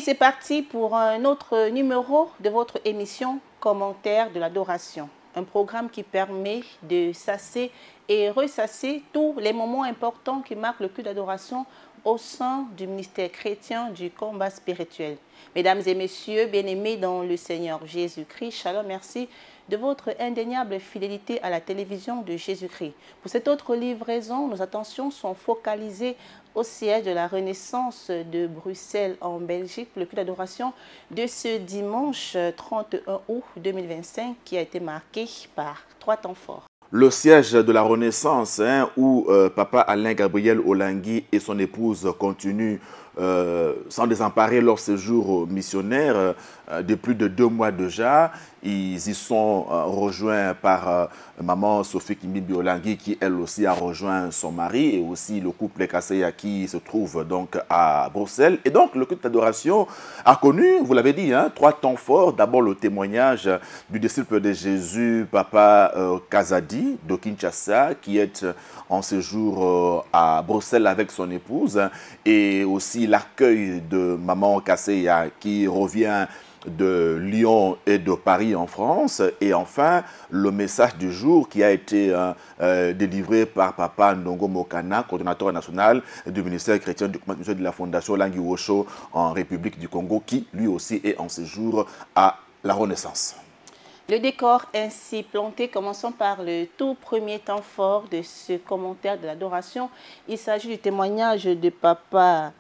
c'est parti pour un autre numéro de votre émission Commentaire de l'adoration. Un programme qui permet de sasser et ressasser tous les moments importants qui marquent le culte d'adoration au sein du ministère chrétien du combat spirituel. Mesdames et messieurs, bien-aimés dans le Seigneur Jésus-Christ, shalom, merci de votre indéniable fidélité à la télévision de Jésus-Christ. Pour cette autre livraison, nos attentions sont focalisées au siège de la Renaissance de Bruxelles en Belgique, le culte d'adoration de ce dimanche 31 août 2025 qui a été marqué par 3 temps forts. Le siège de la Renaissance, où Papa Alain Gabriel Olangui et son épouse continuent sans désemparer leur séjour missionnaire de plus de 2 mois déjà. Ils y sont rejoints par maman Sophie Kimbibi Olangui qui elle aussi a rejoint son mari et aussi le couple Kasseya qui se trouve donc à Bruxelles. Et donc le culte d'adoration a connu, vous l'avez dit, 3 temps forts. D'abord le témoignage du disciple de Jésus, Papa Kazadi de Kinshasa, qui est en séjour à Bruxelles avec son épouse, et aussi l'accueil de maman Kasseya qui revient de Lyon et de Paris en France. Et enfin, le message du jour qui a été délivré par Papa Ndongo Mokana, coordonnateur national du ministère chrétien de la Fondation Langui Wosho en République du Congo, qui lui aussi est en séjour à la Renaissance. Le décor ainsi planté, commençons par le tout premier temps fort de ce commentaire de l'adoration. Il s'agit du témoignage de Papa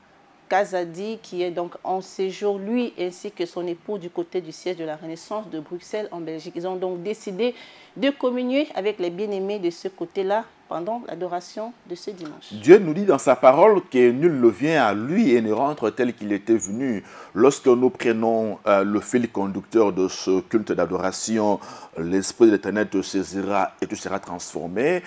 Kazadi qui est donc en séjour, lui ainsi que son époux, du côté du siège de la Renaissance de Bruxelles en Belgique. Ils ont donc décidé de communier avec les bien-aimés de ce côté-là pendant l'adoration de ce dimanche. Dieu nous dit dans sa parole que nul ne vient à lui et ne rentre tel qu'il était venu. Lorsque nous prenons le fil conducteur de ce culte d'adoration, l'Esprit de l'Éternel te saisira et tu seras transformé.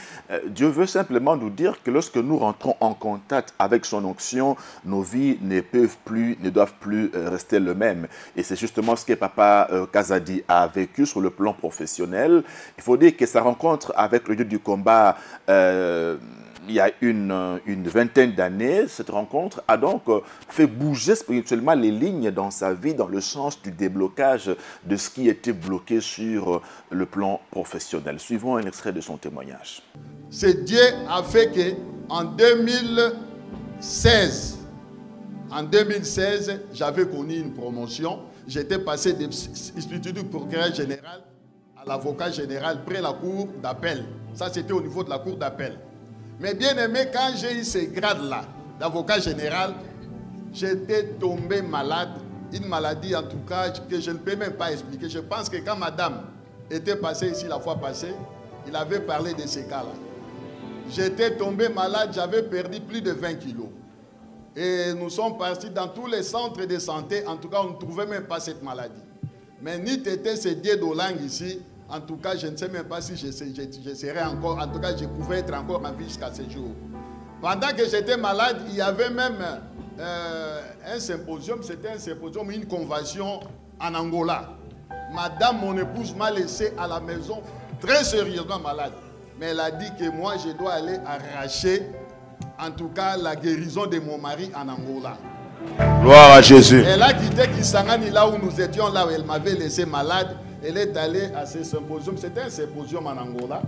Dieu veut simplement nous dire que lorsque nous rentrons en contact avec son onction, nos vies ne doivent plus rester les mêmes. Et c'est justement ce que Papa Kazadi a vécu sur le plan professionnel. Il faut dire que sa rencontre avec le Dieu du combat, il y a une vingtaine d'années, cette rencontre a donc fait bouger spirituellement les lignes dans sa vie, dans le sens du déblocage de ce qui était bloqué sur le plan professionnel. Suivons un extrait de son témoignage. C'est Dieu a fait que en 2016, j'avais connu une promotion. J'étais passé de l'institut du procureur général à l'avocat général près la cour d'appel. Ça, c'était au niveau de la cour d'appel. Mais bien aimé, quand j'ai eu ces grades-là d'avocat général, j'étais tombé malade. Une maladie, en tout cas, que je ne peux même pas expliquer. Je pense que quand madame était passée ici la fois passée, il avait parlé de ces cas-là. J'étais tombé malade, j'avais perdu plus de 20 kilos. Et nous sommes partis dans tous les centres de santé. En tout cas, on ne trouvait même pas cette maladie. Mais ni t'étais ce Dieu d'Olang ici. En tout cas, je ne sais même pas si je serais encore, en tout cas, je pouvais être encore en vie jusqu'à ce jour. Pendant que j'étais malade, il y avait même un symposium, c'était un symposium, une convention en Angola. Madame, mon épouse, m'a laissé à la maison très sérieusement malade. Mais elle a dit que moi, je dois aller arracher, en tout cas, la guérison de mon mari en Angola. Gloire à Jésus. Elle a quitté Kisangani, là où nous étions, là où elle m'avait laissé malade. Elle est allée à ce symposium. C'était un symposium en Angola.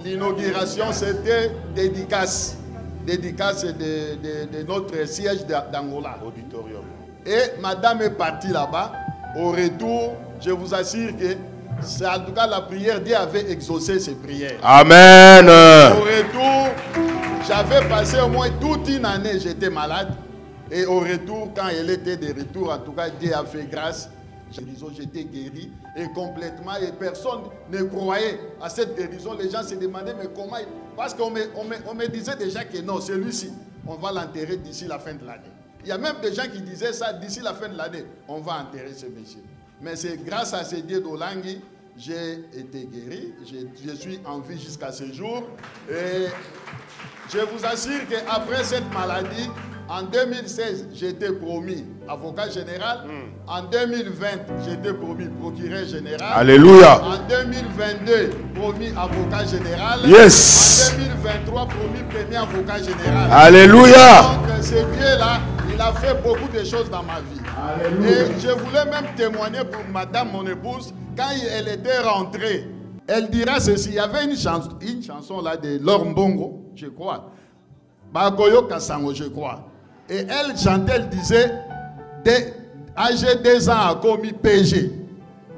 L'inauguration, c'était dédicace. Dédicace de notre siège d'Angola. Auditorium. Et madame est partie là-bas. Au retour, je vous assure que c'est en tout cas la prière, Dieu avait exaucé ses prières. Amen. Au retour, j'avais passé au moins toute une année, j'étais malade. Et au retour, quand elle était de retour, en tout cas, Dieu a fait grâce. J'étais guéri et complètement, et personne ne croyait à cette guérison. Les gens se demandaient mais comment, parce qu'on me disait déjà que non, celui-ci, on va l'enterrer d'ici la fin de l'année. Il y a même des gens qui disaient ça, d'ici la fin de l'année, on va enterrer ce monsieur. Mais c'est grâce à ce Dieu d'Olangui, j'ai été guéri, je suis en vie jusqu'à ce jour. Et je vous assure qu'après cette maladie, en 2016, j'ai été promu avocat général. En 2020, j'ai été promu procureur général. Alléluia. En 2022, promu avocat général. Yes. En 2023, promu premier avocat général. Alléluia. Donc, ce Dieu-là, il Elle a fait beaucoup de choses dans ma vie. Alléluia. Et je voulais même témoigner pour madame, mon épouse, quand elle était rentrée. Elle dira ceci, il y avait une chanson là de Laure Mbongo, je crois. Bagoyo Kassango, je crois. Et elle chantait, elle disait, âgée 2 ans a commis PG.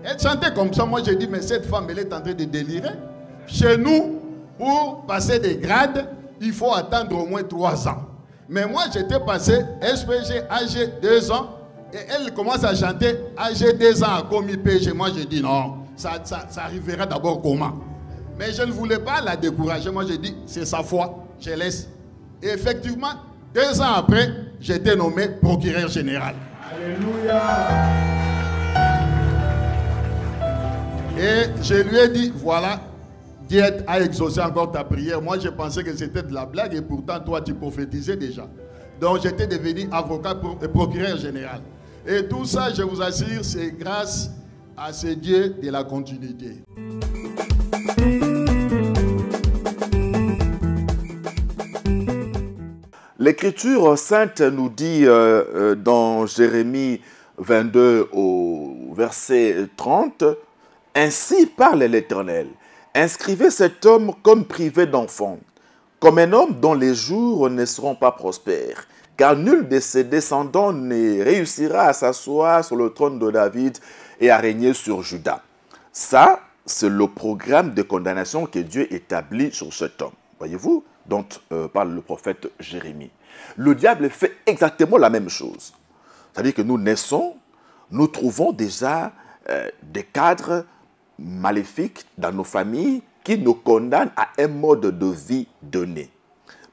Elle chantait comme ça, moi j'ai dit, mais cette femme, elle est en train de délirer. Chez nous, pour passer des grades, il faut attendre au moins 3 ans. Mais moi, j'étais passé SPG, âgé 2 ans, et elle commence à chanter âgé 2 ans a commis PG. Moi, j'ai dit non, ça arrivera d'abord comment? Mais je ne voulais pas la décourager. Moi, j'ai dit, c'est sa foi, je laisse. Et effectivement, 2 ans après, j'étais nommé procureur général. Alléluia. Et je lui ai dit, voilà, Dieu a exaucé encore ta prière. Moi, je pensais que c'était de la blague et pourtant, toi, tu prophétisais déjà. Donc, j'étais devenu avocat et procureur général. Et tout ça, je vous assure, c'est grâce à ce Dieu de la continuité. L'Écriture sainte nous dit dans Jérémie 22 au verset 30, « Ainsi parle l'Éternel. Inscrivez cet homme comme privé d'enfant, comme un homme dont les jours ne seront pas prospères, car nul de ses descendants ne réussira à s'asseoir sur le trône de David et à régner sur Juda. » Ça, c'est le programme de condamnation que Dieu établit sur cet homme. Voyez-vous, dont parle le prophète Jérémie. Le diable fait exactement la même chose. C'est-à-dire que nous naissons, nous trouvons déjà des cadres maléfiques dans nos familles qui nous condamnent à un mode de vie donné.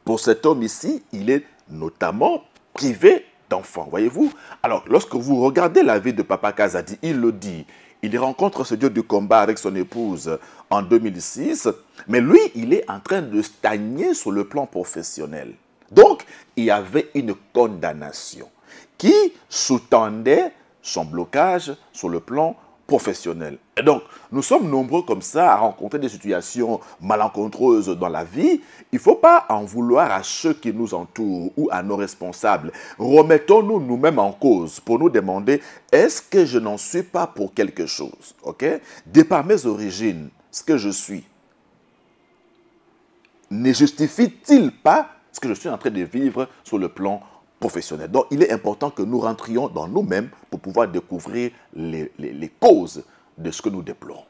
Pour cet homme ici, il est notamment privé d'enfants, voyez-vous. Alors, lorsque vous regardez la vie de Papa Kazadi, il le dit, il rencontre ce Dieu du combat avec son épouse en 2006, mais lui, il est en train de stagner sur le plan professionnel. Donc, il y avait une condamnation qui sous-tendait son blocage sur le plan professionnel. Et donc, nous sommes nombreux comme ça à rencontrer des situations malencontreuses dans la vie. Il ne faut pas en vouloir à ceux qui nous entourent ou à nos responsables. Remettons-nous nous-mêmes en cause pour nous demander, est-ce que je n'en suis pas pour quelque chose? Okay? De par mes origines, ce que je suis, ne justifie-t-il pas ce que je suis en train de vivre sur le plan professionnel? Donc, il est important que nous rentrions dans nous-mêmes pour pouvoir découvrir les causes de ce que nous déplorons.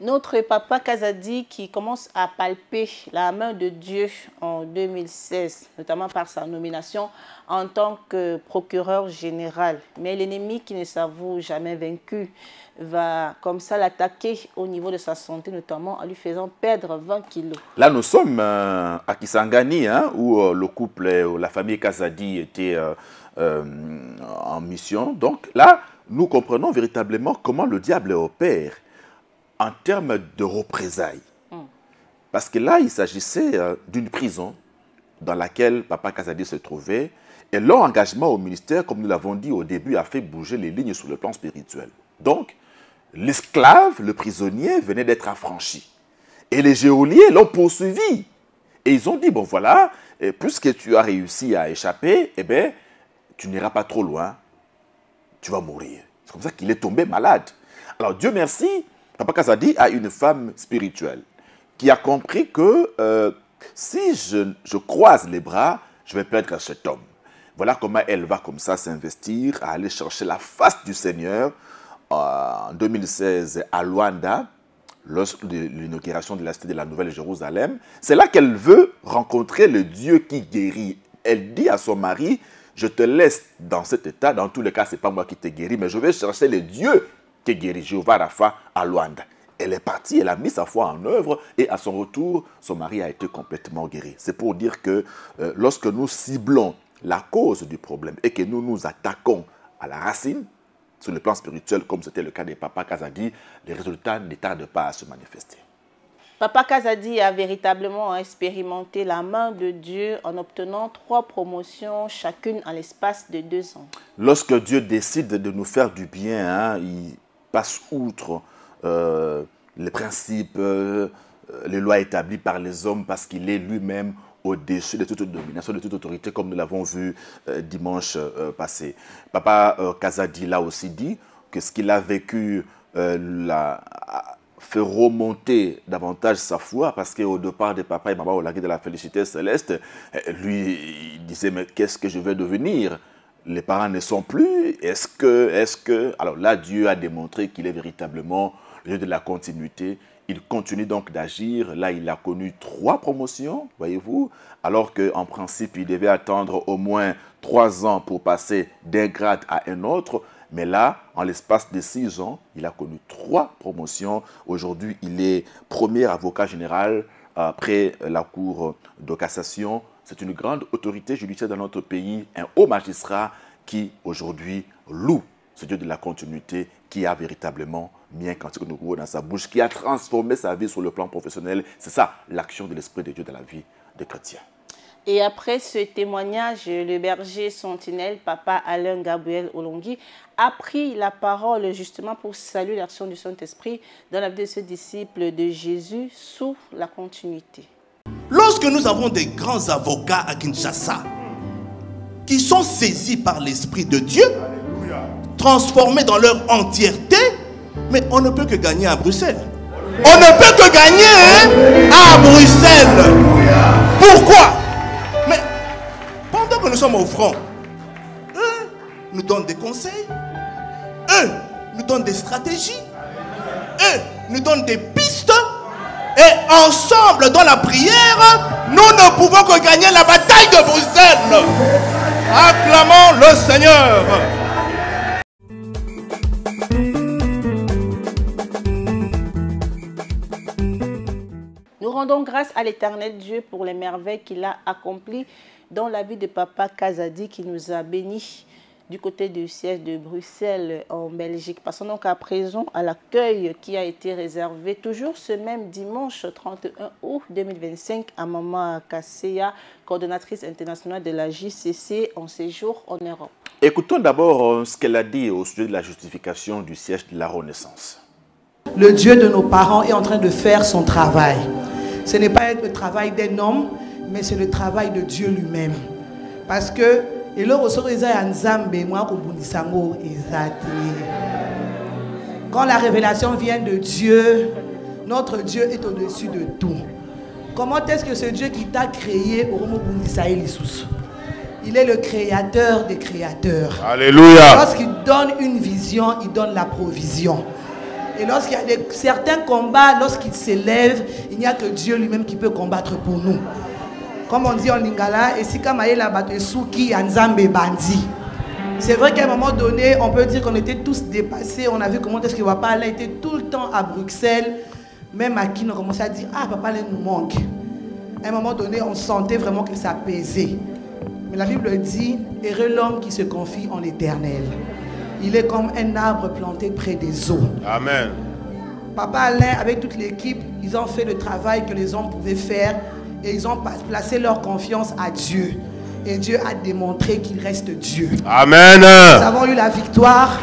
Notre Papa Kazadi qui commence à palper la main de Dieu en 2016, notamment par sa nomination en tant que procureur général. Mais l'ennemi qui ne s'avoue jamais vaincu va comme ça l'attaquer au niveau de sa santé, notamment en lui faisant perdre 20 kilos. Là, nous sommes à Kisangani, hein, où le couple, la famille Kazadi était en mission. Donc là, nous comprenons véritablement comment le diable opère en termes de représailles. Parce que là, il s'agissait d'une prison dans laquelle Papa Kazadi se trouvait. Et leur engagement au ministère, comme nous l'avons dit au début, a fait bouger les lignes sur le plan spirituel. Donc, l'esclave, le prisonnier, venait d'être affranchi. Et les geôliers l'ont poursuivi. Et ils ont dit, bon voilà, puisque tu as réussi à échapper, eh bien, tu n'iras pas trop loin, tu vas mourir. C'est comme ça qu'il est tombé malade. Alors, Dieu merci, Papa Kazadi a une femme spirituelle qui a compris que si je croise les bras, je vais perdre cet homme. Voilà comment elle va comme ça s'investir, à aller chercher la face du Seigneur en 2016 à Luanda, lors de l'inauguration de la cité de la Nouvelle-Jérusalem. C'est là qu'elle veut rencontrer le Dieu qui guérit. Elle dit à son mari, je te laisse dans cet état, dans tous les cas, ce n'est pas moi qui te guéris, mais je vais chercher le Dieu qui guérit, Jéhovah Rapha, à Luanda. Elle est partie, elle a mis sa foi en œuvre et à son retour, son mari a été complètement guéri. C'est pour dire que lorsque nous ciblons la cause du problème et que nous nous attaquons à la racine, sur le plan spirituel, comme c'était le cas de Papa Kazadi, les résultats ne tardent pas à se manifester. Papa Kazadi a véritablement expérimenté la main de Dieu en obtenant 3 promotions, chacune en l'espace de 2 ans. Lorsque Dieu décide de nous faire du bien, hein, il passe outre les principes, les lois établies par les hommes parce qu'il est lui-même au-dessus de toute domination, de toute autorité, comme nous l'avons vu dimanche passé. Papa Kazadi l'a aussi dit que ce qu'il a vécu fait remonter davantage sa foi, parce qu'au départ de papa et maman au lac de la félicité céleste, lui, il disait, mais qu'est-ce que je vais devenir? Les parents ne sont plus. Est-ce que... Alors là, Dieu a démontré qu'il est véritablement le Dieu de la continuité. Il continue donc d'agir. Là, il a connu 3 promotions, voyez-vous, alors qu'en principe, il devait attendre au moins 3 ans pour passer d'un grade à un autre. Mais là, en l'espace de 6 ans, il a connu 3 promotions. Aujourd'hui, il est premier avocat général après la Cour de cassation. C'est une grande autorité judiciaire dans notre pays, un haut magistrat qui, aujourd'hui, loue ce Dieu de la continuité qui a véritablement mis un cantique nouveau dans sa bouche, qui a transformé sa vie sur le plan professionnel. C'est ça, l'action de l'Esprit de Dieu dans la vie des chrétiens. Et après ce témoignage, le berger sentinelle, Papa Alain Gabriel Olongui, a pris la parole justement pour saluer l'action du Saint-Esprit dans la vie de ce disciple de Jésus sous la continuité. Lorsque nous avons des grands avocats à Kinshasa qui sont saisis par l'Esprit de Dieu, transformés dans leur entièreté, mais on ne peut que gagner à Bruxelles. On ne peut que gagner à Bruxelles. Pourquoi? Mais pendant que nous sommes au front, eux nous donnent des conseils, eux nous donnent des stratégies, eux nous donnent des pistes, et ensemble dans la prière, nous ne pouvons que gagner la bataille de Bruxelles. Acclamons le Seigneur. Nous rendons grâce à l'Éternel Dieu pour les merveilles qu'il a accomplies dans la vie de Papa Kazadi qui nous a bénis du côté du siège de Bruxelles en Belgique. Passons donc à présent à l'accueil qui a été réservé toujours ce même dimanche 31 août 2025 à Maman Kasseya, coordonnatrice internationale de la JCC en séjour en Europe. Écoutons d'abord ce qu'elle a dit au sujet de la justification du siège de la Renaissance. Le Dieu de nos parents est en train de faire son travail. Ce n'est pas le travail d'un homme, mais c'est le travail de Dieu lui-même. Parce que quand la révélation vient de Dieu, notre Dieu est au-dessus de tout. Comment est-ce que ce Dieu qui t'a créé, il est le créateur des créateurs. Alléluia. Lorsqu'il donne une vision, il donne la provision. Et lorsqu'il y a certains combats, lorsqu'il s'élève, il n'y a que Dieu lui-même qui peut combattre pour nous. Comme on dit en lingala, et si c'est vrai qu'à un moment donné, on peut dire qu'on était tous dépassés. On a vu comment est-ce que Papa Alain était tout le temps à Bruxelles. Même à qui on commençait à dire, ah, Papa Alain nous manque. À un moment donné, on sentait vraiment que ça pesait. Mais la Bible dit, heureux l'homme qui se confie en l'Éternel. Il est comme un arbre planté près des eaux. Amen. Papa Alain, avec toute l'équipe, ils ont fait le travail que les hommes pouvaient faire. Et ils ont placé leur confiance à Dieu. Et Dieu a démontré qu'il reste Dieu. Amen. Nous avons eu la victoire.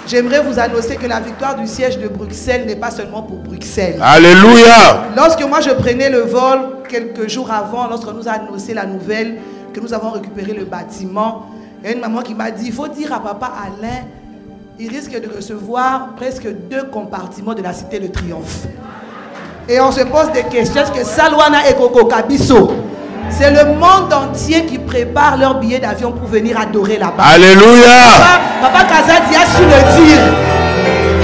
J'aimerais vous annoncer que la victoire du siège de Bruxelles n'est pas seulement pour Bruxelles. Alléluia. Lorsque moi je prenais le vol, quelques jours avant, lorsqu'on nous a annoncé la nouvelle que nous avons récupéré le bâtiment, il y a une maman qui m'a dit, il faut dire à Papa Alain, il risque de recevoir presque 2 compartiments de la Cité de Triomphe. Et on se pose des questions. Est-ce que Salwana et Koko Kabiso, c'est le monde entier qui prépare leur billet d'avion pour venir adorer là-bas? Alléluia. Papa Kazadi a su le dire.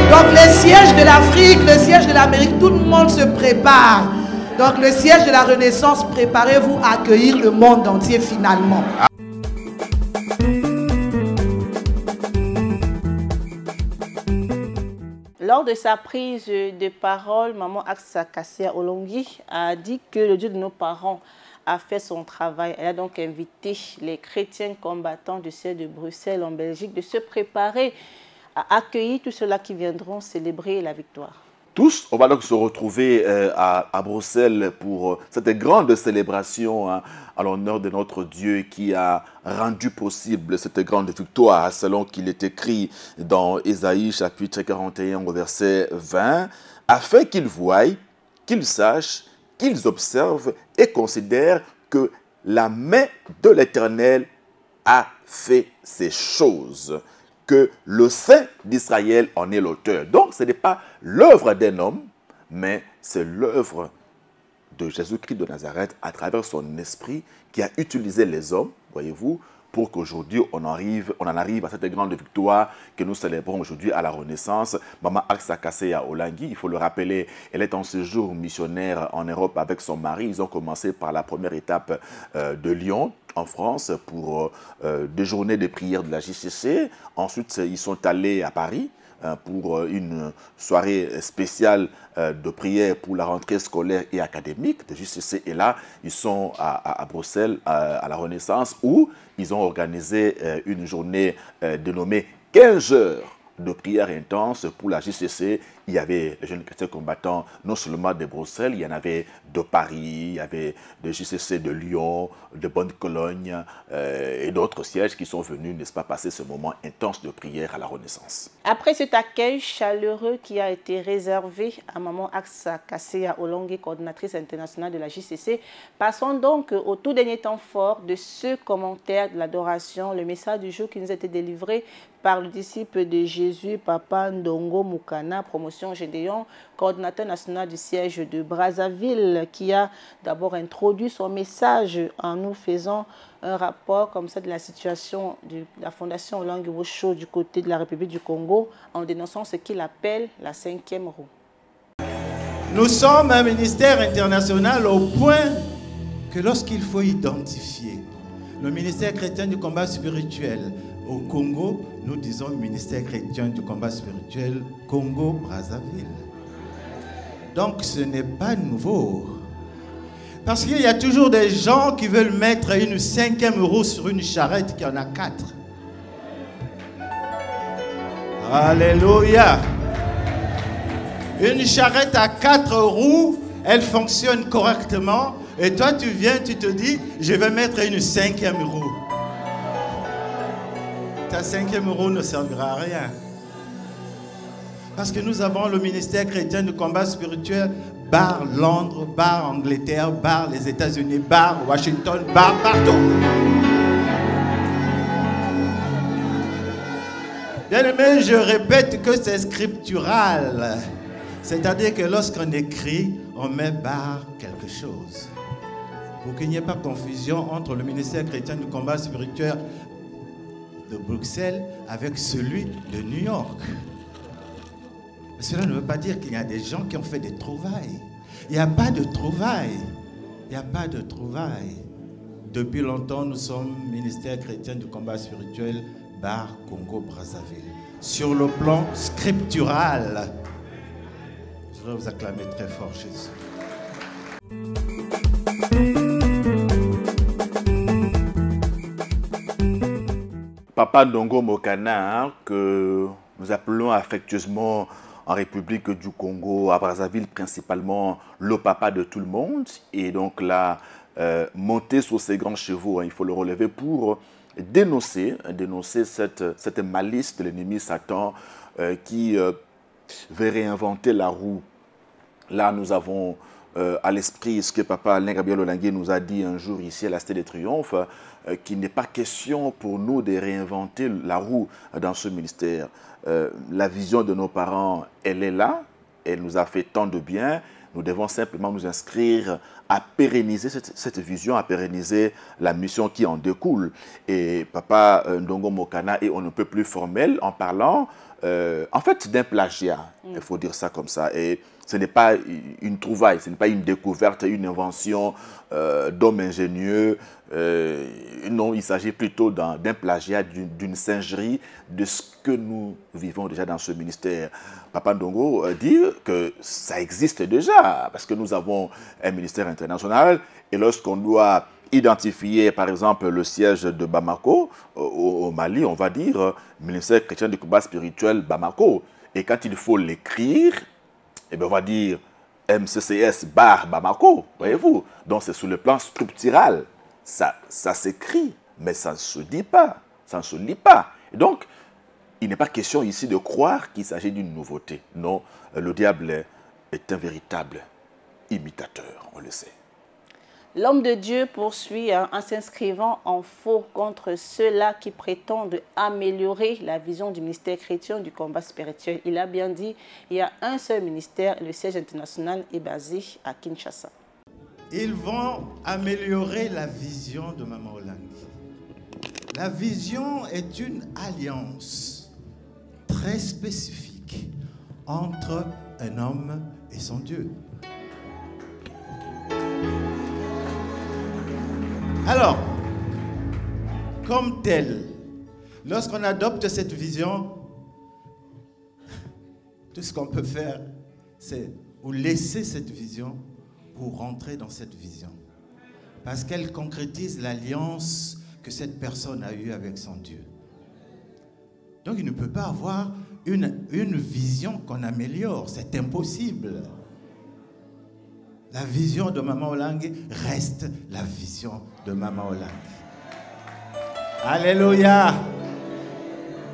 Donc le siège de l'Afrique, le siège de l'Amérique, tout le monde se prépare. Donc le siège de la Renaissance, préparez-vous à accueillir le monde entier finalement. Lors de sa prise de parole, Maman Kasseya Olongui a dit que le Dieu de nos parents a fait son travail. Elle a donc invité les chrétiens combattants du siège de Bruxelles en Belgique de se préparer à accueillir tous ceux-là qui viendront célébrer la victoire. Tous, on va donc se retrouver à Bruxelles pour cette grande célébration à l'honneur de notre Dieu qui a rendu possible cette grande victoire, selon qu'il est écrit dans Ésaïe chapitre 41 au verset 20, afin qu'ils voient, qu'ils sachent, qu'ils observent et considèrent que la main de l'Éternel a fait ces choses, que le Saint d'Israël en est l'auteur. Donc, ce n'est pas l'œuvre d'un homme, mais c'est l'œuvre de Jésus-Christ de Nazareth à travers son esprit qui a utilisé les hommes, voyez-vous, pour qu'aujourd'hui on en arrive à cette grande victoire que nous célébrons aujourd'hui à la Renaissance. Maman Aksa Kaseya Olangui, il faut le rappeler, elle est en séjour missionnaire en Europe avec son mari. Ils ont commencé par la première étape de Lyon, en France, pour des journées de prière de la JCC. Ensuite, ils sont allés à Paris pour une soirée spéciale de prière pour la rentrée scolaire et académique de JCC. Et là, ils sont à Bruxelles, à la Renaissance, où ils ont organisé une journée dénommée 15 heures de prière intense pour la JCC. Il y avait les jeunes chrétiens combattants, non seulement de Bruxelles, il y en avait de Paris, il y avait de JCC de Lyon, de Bonne-Cologne et d'autres sièges qui sont venus, n'est-ce pas, passer ce moment intense de prière à la Renaissance. Après cet accueil chaleureux qui a été réservé à Maman Aksa Kaseya Olangui, coordinatrice internationale de la JCC, passons donc au tout dernier temps fort de ce commentaire de l'adoration, le message du jour qui nous a été délivré par le disciple de Jésus, Papa Ndongo Moukana, promotion Gédéon, coordinateur national du siège de Brazzaville, qui a d'abord introduit son message en nous faisant un rapport comme ça de la situation de la Fondation Olangui Wosho du côté de la République du Congo, en dénonçant ce qu'il appelle la 5e roue. Nous sommes un ministère international au point que lorsqu'il faut identifier le ministère chrétien du combat spirituel au Congo, nous disons ministère chrétien du combat spirituel Congo-Brazzaville. Donc ce n'est pas nouveau. Parce qu'il y a toujours des gens qui veulent mettre une 5e roue sur une charrette qui en a 4. Alléluia. Une charrette à 4 roues, elle fonctionne correctement. Et toi, tu viens, tu te dis, je vais mettre une 5e roue. Ta 5e roue ne servira à rien. Parce que nous avons le ministère chrétien du combat spirituel, barre Londres, barre Angleterre, barre les États-Unis, barre Washington, barre partout. Bien aimé, je répète que c'est scriptural. C'est-à-dire que lorsqu'on écrit, on met barre quelque chose. Pour qu'il n'y ait pas confusion entre le ministère chrétien du combat spirituel de Bruxelles avec celui de New York. Cela ne veut pas dire qu'il y a des gens qui ont fait des trouvailles. Il n'y a pas de trouvailles. Il n'y a pas de trouvailles. Depuis longtemps, nous sommes ministère chrétien du combat spirituel, Bar Congo-Brazzaville. Sur le plan scriptural, je vais vous acclamer très fort, Jésus. Papa Ndongo Moukana, que nous appelons affectueusement en République du Congo, à Brazzaville principalement, le papa de tout le monde, et donc là, monter sur ses grands chevaux, hein, il faut le relever pour dénoncer cette malice de l'ennemi Satan qui veut réinventer la roue. Là, nous avons à l'esprit ce que Papa Alain Gabriel Olangui nous a dit un jour ici à la Cité des Triomphes, qu'il n'est pas question pour nous de réinventer la roue dans ce ministère. La vision de nos parents, elle est là, elle nous a fait tant de bien. Nous devons simplement nous inscrire à pérenniser cette vision, à pérenniser la mission qui en découle. Et Papa Ndongo Moukana est on ne peut plus formel en parlant en fait d'un plagiat, il faut dire ça comme ça. Et ce n'est pas une trouvaille, ce n'est pas une découverte, une invention d'hommes ingénieux. Non, il s'agit plutôt d'un plagiat, d'une singerie de ce que nous vivons déjà dans ce ministère. Papa Ndongo dit que ça existe déjà, parce que nous avons un ministère international, et lorsqu'on doit identifier, par exemple, le siège de Bamako, au Mali, on va dire ministère chrétien du combat spirituel Bamako. Et quand il faut l'écrire, eh bien, on va dire MCCS bar Bamako, voyez-vous. Donc c'est sur le plan structural, ça s'écrit, mais ça ne se dit pas, ça ne se lit pas. Et donc, il n'est pas question ici de croire qu'il s'agit d'une nouveauté. Non, le diable est un véritable imitateur, on le sait. L'homme de Dieu poursuit en s'inscrivant en faux contre ceux-là qui prétendent améliorer la vision du ministère chrétien du combat spirituel. Il a bien dit, il y a un seul ministère, le siège international est basé à Kinshasa. Ils vont améliorer la vision de Maman Olangi. La vision est une alliance très spécifique entre un homme et son Dieu. Alors, comme tel, lorsqu'on adopte cette vision, tout ce qu'on peut faire, c'est ou laisser cette vision ou rentrer dans cette vision. Parce qu'elle concrétise l'alliance que cette personne a eue avec son Dieu. Donc il ne peut pas avoir une vision qu'on améliore, c'est impossible. La vision de Maman Olangi reste la vision de Maman Olangi. Alléluia!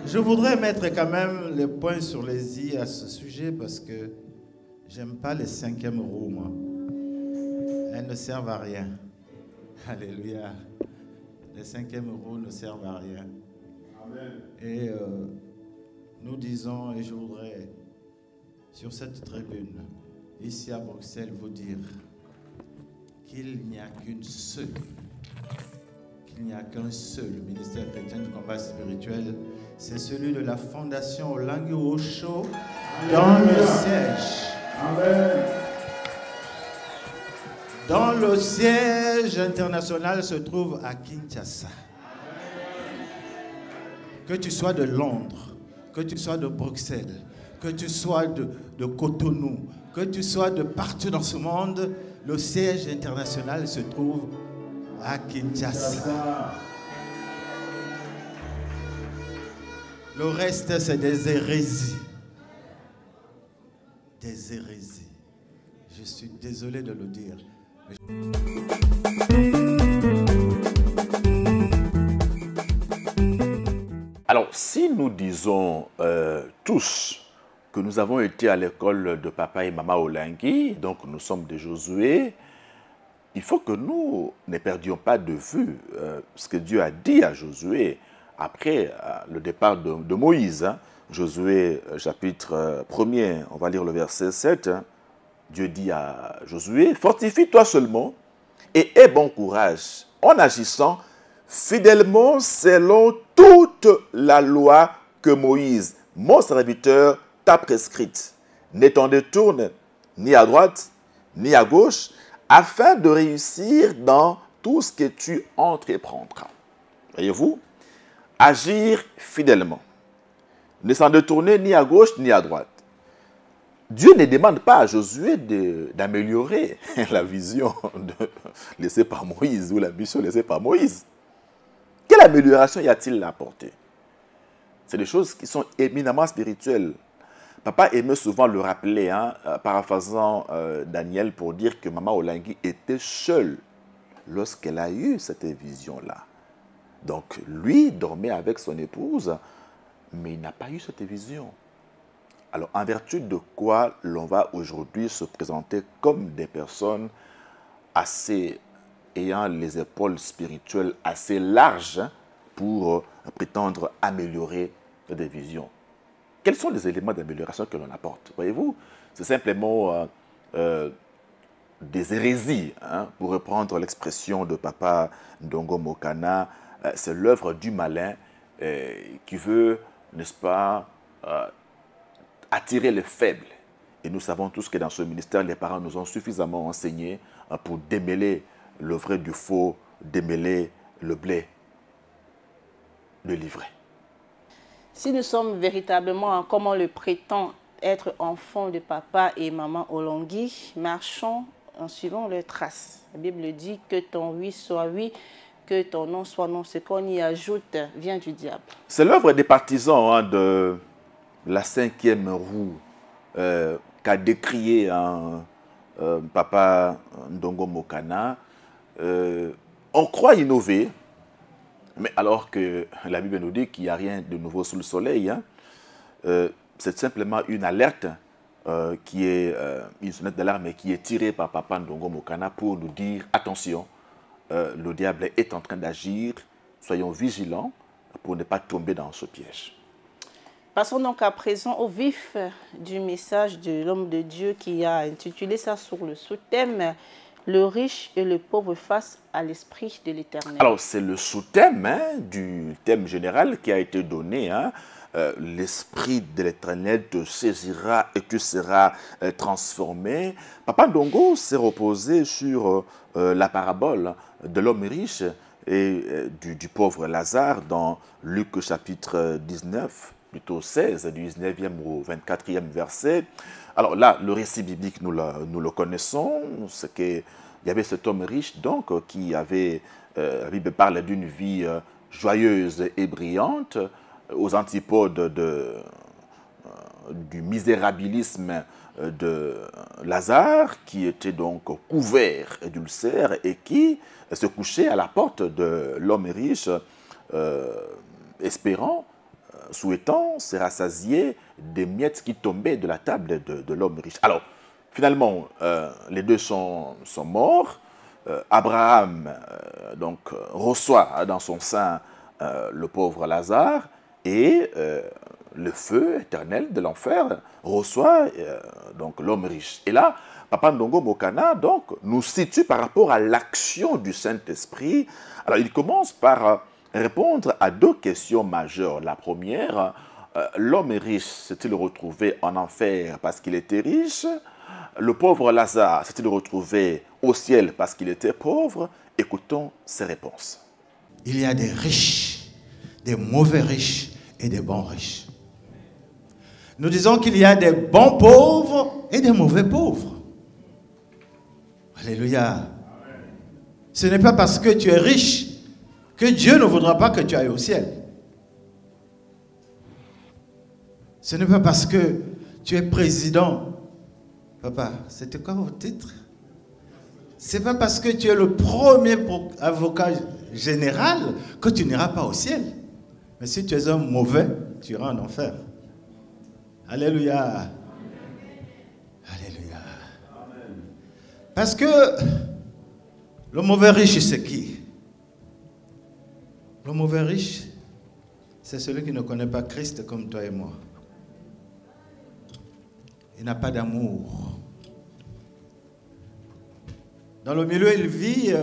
Je voudrais mettre quand même les points sur les i à ce sujet parce que j'aime pas les cinquièmes roues, moi. Elles ne servent à rien. Alléluia! Les cinquièmes roues ne servent à rien. Amen. Et nous disons, et je voudrais, sur cette tribune, ici à Bruxelles, vous dire qu'il n'y a qu'un seul ministère chrétien du combat spirituel, c'est celui de la Fondation Olangi Osho dans le siège. Amen. Dans le siège international se trouve à Kinshasa. Que tu sois de Londres, que tu sois de Bruxelles, que tu sois de Cotonou, que tu sois de partout dans ce monde, le siège international se trouve à Kinshasa. Le reste, c'est des hérésies. Des hérésies. Je suis désolé de le dire. Alors, si nous disons tous que nous avons été à l'école de Papa et Maman Olangi, donc nous sommes des Josué, il faut que nous ne perdions pas de vue ce que Dieu a dit à Josué après le départ de Moïse. Hein. Josué chapitre 1er, on va lire le verset 7. Hein. Dieu dit à Josué, fortifie-toi seulement et aie bon courage en agissant fidèlement selon toute la loi que Moïse, mon serviteur, t'a prescrite. Ne t'en détourne ni à droite ni à gauche, afin de réussir dans tout ce que tu entreprendras. Voyez-vous, agir fidèlement. Ne s'en détourner ni à gauche ni à droite. Dieu ne demande pas à Josué d'améliorer la vision laissée par Moïse ou la mission laissée par Moïse. Quelle amélioration y a-t-il apporté? C'est des choses qui sont éminemment spirituelles. Papa aimait souvent le rappeler, hein, paraphrasant Daniel pour dire que Maman Olangi était seule lorsqu'elle a eu cette vision-là. Donc lui dormait avec son épouse, mais il n'a pas eu cette vision. Alors, en vertu de quoi l'on va aujourd'hui se présenter comme des personnes ayant les épaules spirituelles assez larges pour prétendre améliorer des visions. Quels sont les éléments d'amélioration que l'on apporte? Voyez-vous, c'est simplement des hérésies, hein, pour reprendre l'expression de Papa Ndongo Mokana. C'est l'œuvre du malin qui veut, n'est-ce pas, attirer les faibles. Et nous savons tous que dans ce ministère, les parents nous ont suffisamment enseigné pour démêler le vrai du faux, démêler le blé de l'ivraie. Si nous sommes véritablement, comme on le prétend, être enfants de Papa et Maman Olangi, marchons en suivant leurs traces. La Bible dit que ton oui soit oui, que ton non soit non. Ce qu'on y ajoute vient du diable. C'est l'œuvre des partisans, hein, de la cinquième roue qu'a décrié Papa Ndongo Mokana. On croit innover, mais alors que la Bible nous dit qu'il n'y a rien de nouveau sous le soleil, hein, c'est simplement une alerte qui est une sonnette d'alarme, mais qui est tirée par Papa Ndongo Mokana pour nous dire, attention, le diable est en train d'agir, soyons vigilants pour ne pas tomber dans ce piège. Passons donc à présent au vif du message de l'homme de Dieu qui a intitulé ça sur le sous-thème « Le riche et le pauvre face à l'esprit de l'Éternel ». Alors, c'est le sous-thème du thème général qui a été donné. L'esprit de l'Éternel te saisira et tu seras transformé. Papa Ndongo s'est reposé sur la parabole de l'homme riche et du pauvre Lazare dans Luc chapitre 19, plutôt 16, du 19e au 24e verset. Alors là, le récit biblique, nous le connaissons. C'est qu'il y avait cet homme riche donc qui avait, la Bible parle d'une vie joyeuse et brillante, aux antipodes du misérabilisme de Lazare, qui était donc couvert d'ulcères et qui se couchait à la porte de l'homme riche, espérant, souhaitant se rassasier des miettes qui tombaient de la table de l'homme riche. Alors, finalement, les deux sont morts. Abraham donc, reçoit dans son sein le pauvre Lazare, et le feu éternel de l'enfer reçoit donc l'homme riche. Et là, Papa Ndongo Mokana donc, nous situe par rapport à l'action du Saint-Esprit. Alors, il commence par répondre à deux questions majeures. La première, l'homme riche s'est-il retrouvé en enfer parce qu'il était riche? Le pauvre Lazare s'est-il retrouvé au ciel parce qu'il était pauvre? Écoutons ces réponses. Il y a des riches, des mauvais riches et des bons riches. Nous disons qu'il y a des bons pauvres et des mauvais pauvres. Alléluia. Ce n'est pas parce que tu es riche que Dieu ne voudra pas que tu ailles au ciel. Ce n'est pas parce que tu es président. Papa, c'était quoi votre titre? Ce n'est pas parce que tu es le premier avocat général que tu n'iras pas au ciel. Mais si tu es un mauvais, tu iras en enfer. Alléluia. Alléluia. Parce que le mauvais riche, c'est qui? Le mauvais riche, c'est celui qui ne connaît pas Christ comme toi et moi. Il n'a pas d'amour. Dans le milieu où il vit,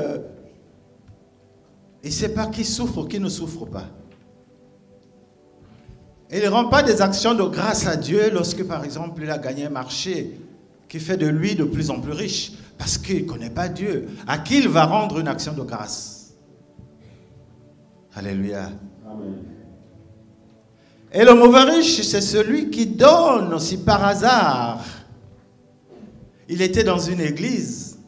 il ne sait pas qui souffre ou qui ne souffre pas. Et il ne rend pas des actions de grâce à Dieu lorsque, par exemple, il a gagné un marché qui fait de lui de plus en plus riche, parce qu'il ne connaît pas Dieu. À qui il va rendre une action de grâce? Alléluia. Amen. Et le mauvais riche, c'est celui qui donne aussi par hasard. Il était dans une église.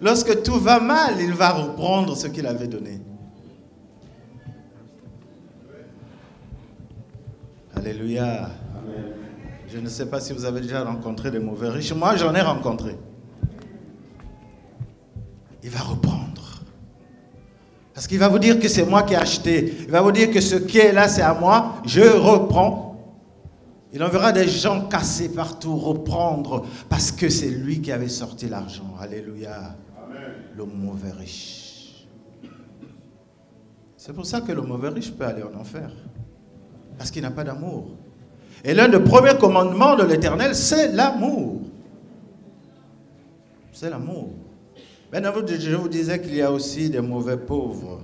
Lorsque tout va mal, il va reprendre ce qu'il avait donné. Alléluia. Amen. Je ne sais pas si vous avez déjà rencontré des mauvais riches. Moi, j'en ai rencontré. Il va reprendre. Parce qu'il va vous dire que c'est moi qui ai acheté. Il va vous dire que ce qui est là, c'est à moi. Je reprends. Il enverra des gens cassés partout reprendre parce que c'est lui qui avait sorti l'argent. Alléluia. Amen. Le mauvais riche. C'est pour ça que le mauvais riche peut aller en enfer. Parce qu'il n'a pas d'amour. Et l'un des premiers commandements de l'Éternel, c'est l'amour. C'est l'amour. Maintenant, je vous disais qu'il y a aussi des mauvais pauvres.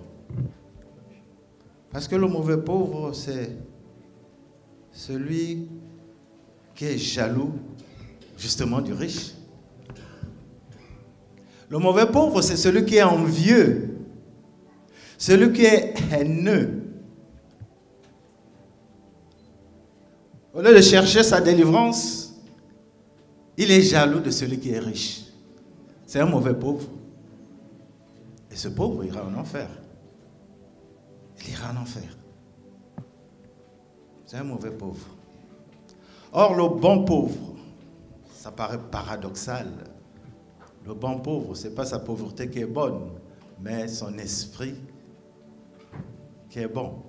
Parce que le mauvais pauvre, c'est celui qui est jaloux, justement, du riche. Le mauvais pauvre, c'est celui qui est envieux. Celui qui est haineux. Au lieu de chercher sa délivrance, il est jaloux de celui qui est riche. C'est un mauvais pauvre. Et ce pauvre ira en enfer. Il ira en enfer. C'est un mauvais pauvre. Or, le bon pauvre, ça paraît paradoxal. Le bon pauvre, ce n'est pas sa pauvreté qui est bonne, mais son esprit qui est bon.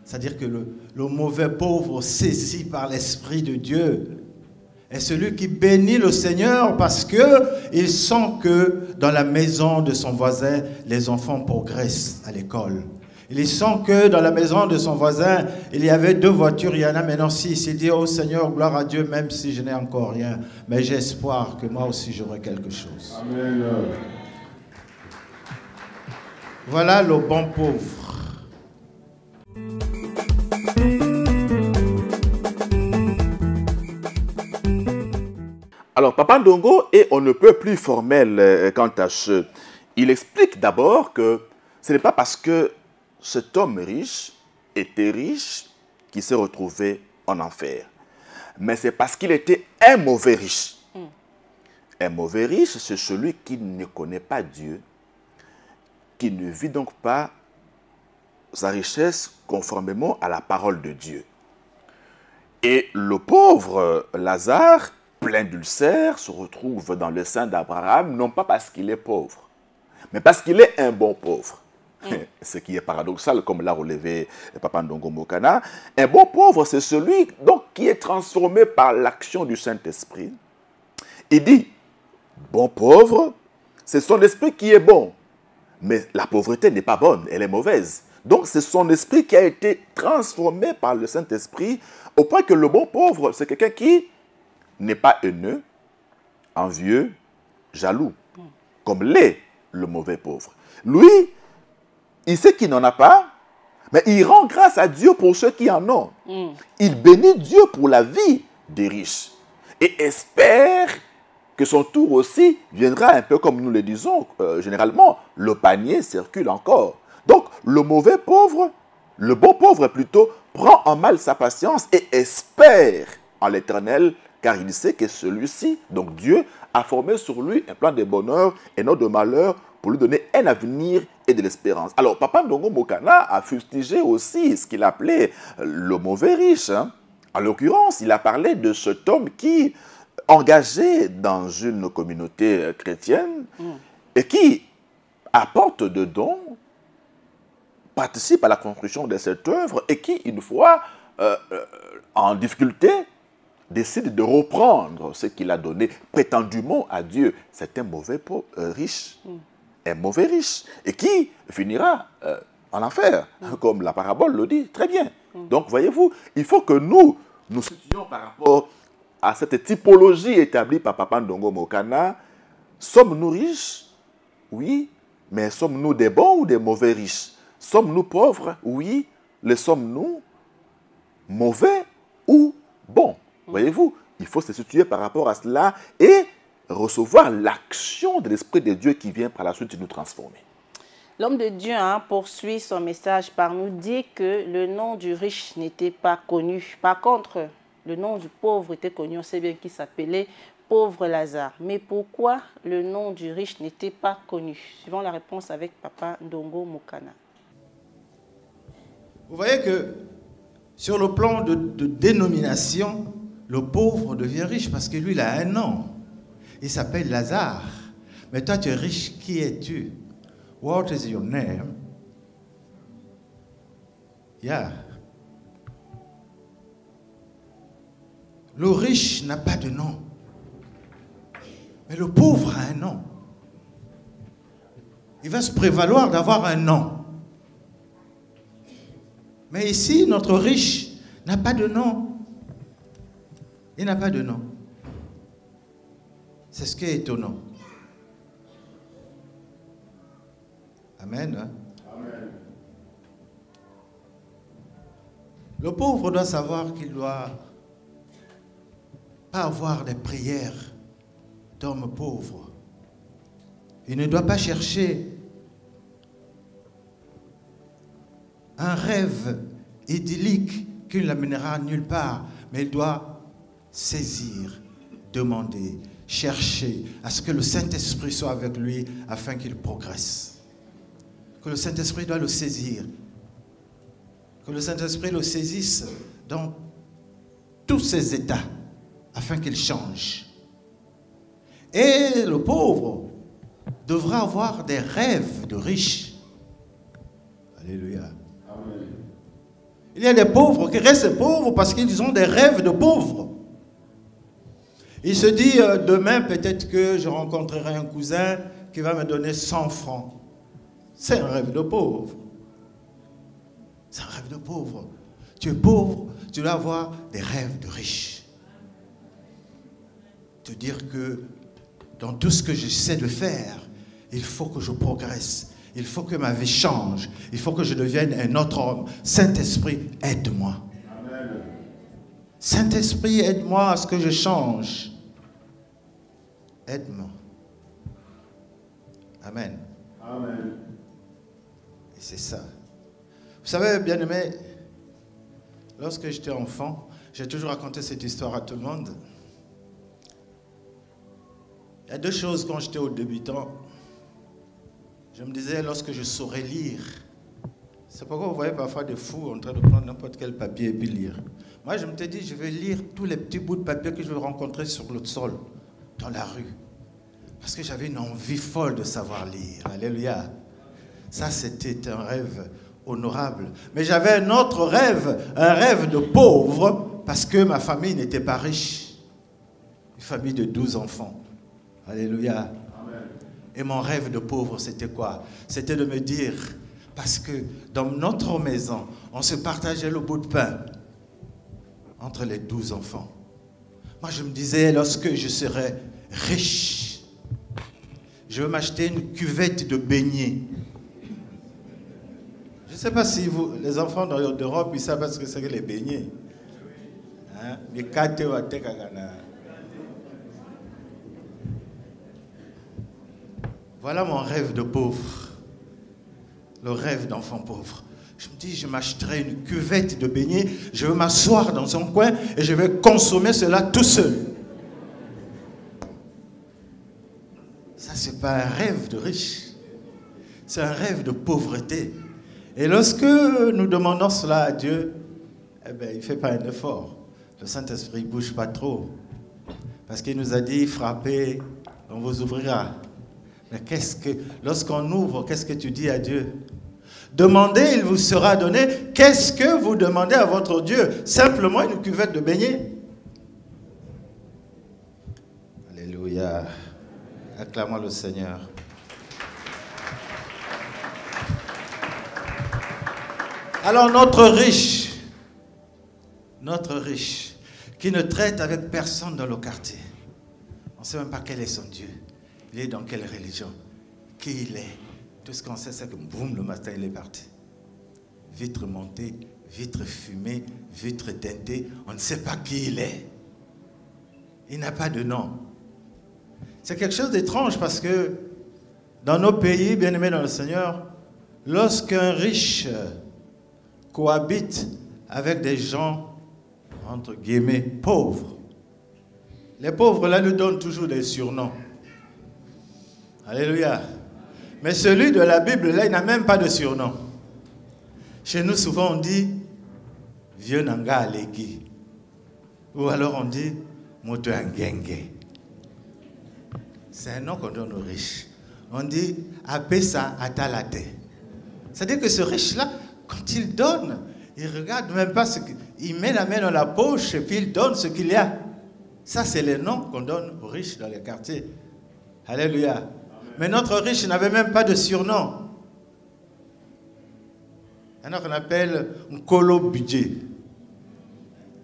C'est-à-dire que le mauvais pauvre saisi par l'Esprit de Dieu est celui qui bénit le Seigneur parce qu'il sent que dans la maison de son voisin, les enfants progressent à l'école. Il sent que dans la maison de son voisin, il y avait 2 voitures, il y en a maintenant 6. Il dit, oh Seigneur, gloire à Dieu, même si je n'ai encore rien, mais j'ai espoir que moi aussi j'aurai quelque chose. Amen. Voilà le bon pauvre. Alors, Papa Ndongo est on ne peut plus formel quant à ce. Il explique d'abord que ce n'est pas parce que cet homme riche était riche qu'il s'est retrouvé en enfer. Mais c'est parce qu'il était un mauvais riche. Un mauvais riche, c'est celui qui ne connaît pas Dieu, qui ne vit donc pas sa richesse conformément à la parole de Dieu. Et le pauvre Lazare, plein d'ulcères, se retrouve dans le sein d'Abraham, non pas parce qu'il est pauvre, mais parce qu'il est un bon pauvre. Ce qui est paradoxal, comme l'a relevé Papa Ndongo Mokana. Un bon pauvre, c'est celui donc, qui est transformé par l'action du Saint-Esprit. Il dit, bon pauvre, c'est son esprit qui est bon. Mais la pauvreté n'est pas bonne, elle est mauvaise. Donc c'est son esprit qui a été transformé par le Saint-Esprit, au point que le bon pauvre, c'est quelqu'un qui n'est pas haineux, envieux, jaloux, comme l'est le mauvais pauvre. Lui, il sait qu'il n'en a pas, mais il rend grâce à Dieu pour ceux qui en ont. Il bénit Dieu pour la vie des riches et espère que son tour aussi viendra un peu comme nous le disons généralement, le panier circule encore. Donc le mauvais pauvre, le bon pauvre plutôt, prend en mal sa patience et espère en l'Éternel, car il sait que celui-ci, donc Dieu, a formé sur lui un plan de bonheur et non de malheur pour lui donner un avenir et de l'espérance. Alors, Papa Ndongo Mokana a fustigé aussi ce qu'il appelait le mauvais riche. En l'occurrence, il a parlé de cet homme qui, engagé dans une communauté chrétienne et qui apporte de dons, participe à la construction de cette œuvre et qui, une fois en difficulté, décide de reprendre ce qu'il a donné prétendument à Dieu. C'est un mauvais riche. Un mauvais riche. Et qui finira en enfer, comme la parabole le dit très bien. Donc, voyez-vous, il faut que nous situions par rapport à cette typologie établie par Papa Ndongo Mokana. Sommes-nous riches? Oui. Mais sommes-nous des bons ou des mauvais riches? Sommes-nous pauvres? Oui. Les sommes-nous mauvais ou bons? Voyez-vous, il faut se situer par rapport à cela et recevoir l'action de l'Esprit de Dieu qui vient par la suite nous transformer. L'homme de Dieu poursuit son message par nous dire que le nom du riche n'était pas connu. Par contre, le nom du pauvre était connu. On sait bien qu'il s'appelait pauvre Lazare. Mais pourquoi le nom du riche n'était pas connu? Suivons la réponse avec Papa Ndongo Mokana. Vous voyez que sur le plan de dénomination, le pauvre devient riche parce que lui, il a un nom. Il s'appelle Lazare. Mais toi, tu es riche. Qui es-tu? What is your name? Yeah. Le riche n'a pas de nom. Mais le pauvre a un nom. Il va se prévaloir d'avoir un nom. Mais ici, notre riche n'a pas de nom. Il n'a pas de nom. C'est ce qui est étonnant. Amen. Amen. Le pauvre doit savoir qu'il ne doit pas avoir des prières d'homme pauvre. Il ne doit pas chercher un rêve idyllique qui ne l'amènera nulle part, mais il doit saisir, demander, chercher à ce que le Saint-Esprit soit avec lui afin qu'il progresse. Que le Saint-Esprit doit le saisir. Que le Saint-Esprit le saisisse dans tous ses états afin qu'il change. Et le pauvre devra avoir des rêves de riches. Alléluia. Amen. Il y a des pauvres qui restent pauvres parce qu'ils ont des rêves de pauvres. Il se dit, demain, peut-être que je rencontrerai un cousin qui va me donner 100 francs. C'est un rêve de pauvre. C'est un rêve de pauvre. Tu es pauvre, tu dois avoir des rêves de riches. Te dire que dans tout ce que j'essaie de faire, il faut que je progresse. Il faut que ma vie change. Il faut que je devienne un autre homme. Saint-Esprit, aide-moi. Saint-Esprit, aide-moi à ce que je change. Aide-moi. Amen. Amen. Et c'est ça. Vous savez, bien-aimé, lorsque j'étais enfant, j'ai toujours raconté cette histoire à tout le monde. Il y a deux choses quand j'étais au débutant. Je me disais, lorsque je saurais lire, c'est pourquoi vous voyez parfois des fous en train de prendre n'importe quel papier et puis lire. Moi, je me suis dit, je vais lire tous les petits bouts de papier que je vais rencontrer sur le sol, dans la rue. Parce que j'avais une envie folle de savoir lire. Alléluia. Ça, c'était un rêve honorable. Mais j'avais un autre rêve, un rêve de pauvre, parce que ma famille n'était pas riche. Une famille de 12 enfants. Alléluia. Amen. Et mon rêve de pauvre, c'était quoi? C'était de me dire, parce que dans notre maison, on se partageait le bout de pain entre les 12 enfants. Moi, je me disais, lorsque je serai riche, je vais m'acheter une cuvette de beignets. Je ne sais pas si vous, les enfants d'Europe, ils savent ce que c'est que les beignets. Hein? Voilà mon rêve de pauvre. Le rêve d'enfant pauvre. Je me dis, je m'achèterai une cuvette de beignets, je vais m'asseoir dans un coin et je vais consommer cela tout seul. Ça, ce n'est pas un rêve de riche. C'est un rêve de pauvreté. Et lorsque nous demandons cela à Dieu, eh bien, il ne fait pas un effort. Le Saint-Esprit ne bouge pas trop. Parce qu'il nous a dit, frappez, on vous ouvrira. Mais lorsqu'on ouvre, qu'est-ce que tu dis à Dieu? Demandez, il vous sera donné. Qu'est-ce que vous demandez à votre Dieu? Simplement une cuvette de beignets. Alléluia. Acclamons le Seigneur. Alors notre riche, qui ne traite avec personne dans le quartier, on ne sait même pas quel est son Dieu, il est dans quelle religion, qui il est. Tout ce qu'on sait, c'est que boum, le matin, il est parti. Vitre montée, vitre fumée, vitre teintée, on ne sait pas qui il est. Il n'a pas de nom. C'est quelque chose d'étrange parce que dans nos pays, bien-aimés dans le Seigneur, lorsqu'un riche cohabite avec des gens, entre guillemets, pauvres, les pauvres là lui donnent toujours des surnoms. Alléluia. Mais celui de la Bible là, il n'a même pas de surnom. Chez nous, souvent on dit vieux nanga aleki, ou alors on dit moto ngenge. C'est un nom qu'on donne aux riches. On dit apesa atalate. C'est-à-dire que ce riche-là, quand il donne, il regarde même pas ce qu'il met la main dans la poche et puis il donne ce qu'il y a. Ça, c'est les noms qu'on donne aux riches dans les quartiers. Alléluia. Amen. Mais notre riche n'avait même pas de surnom. Il y en a qu'on appelle un colo budget.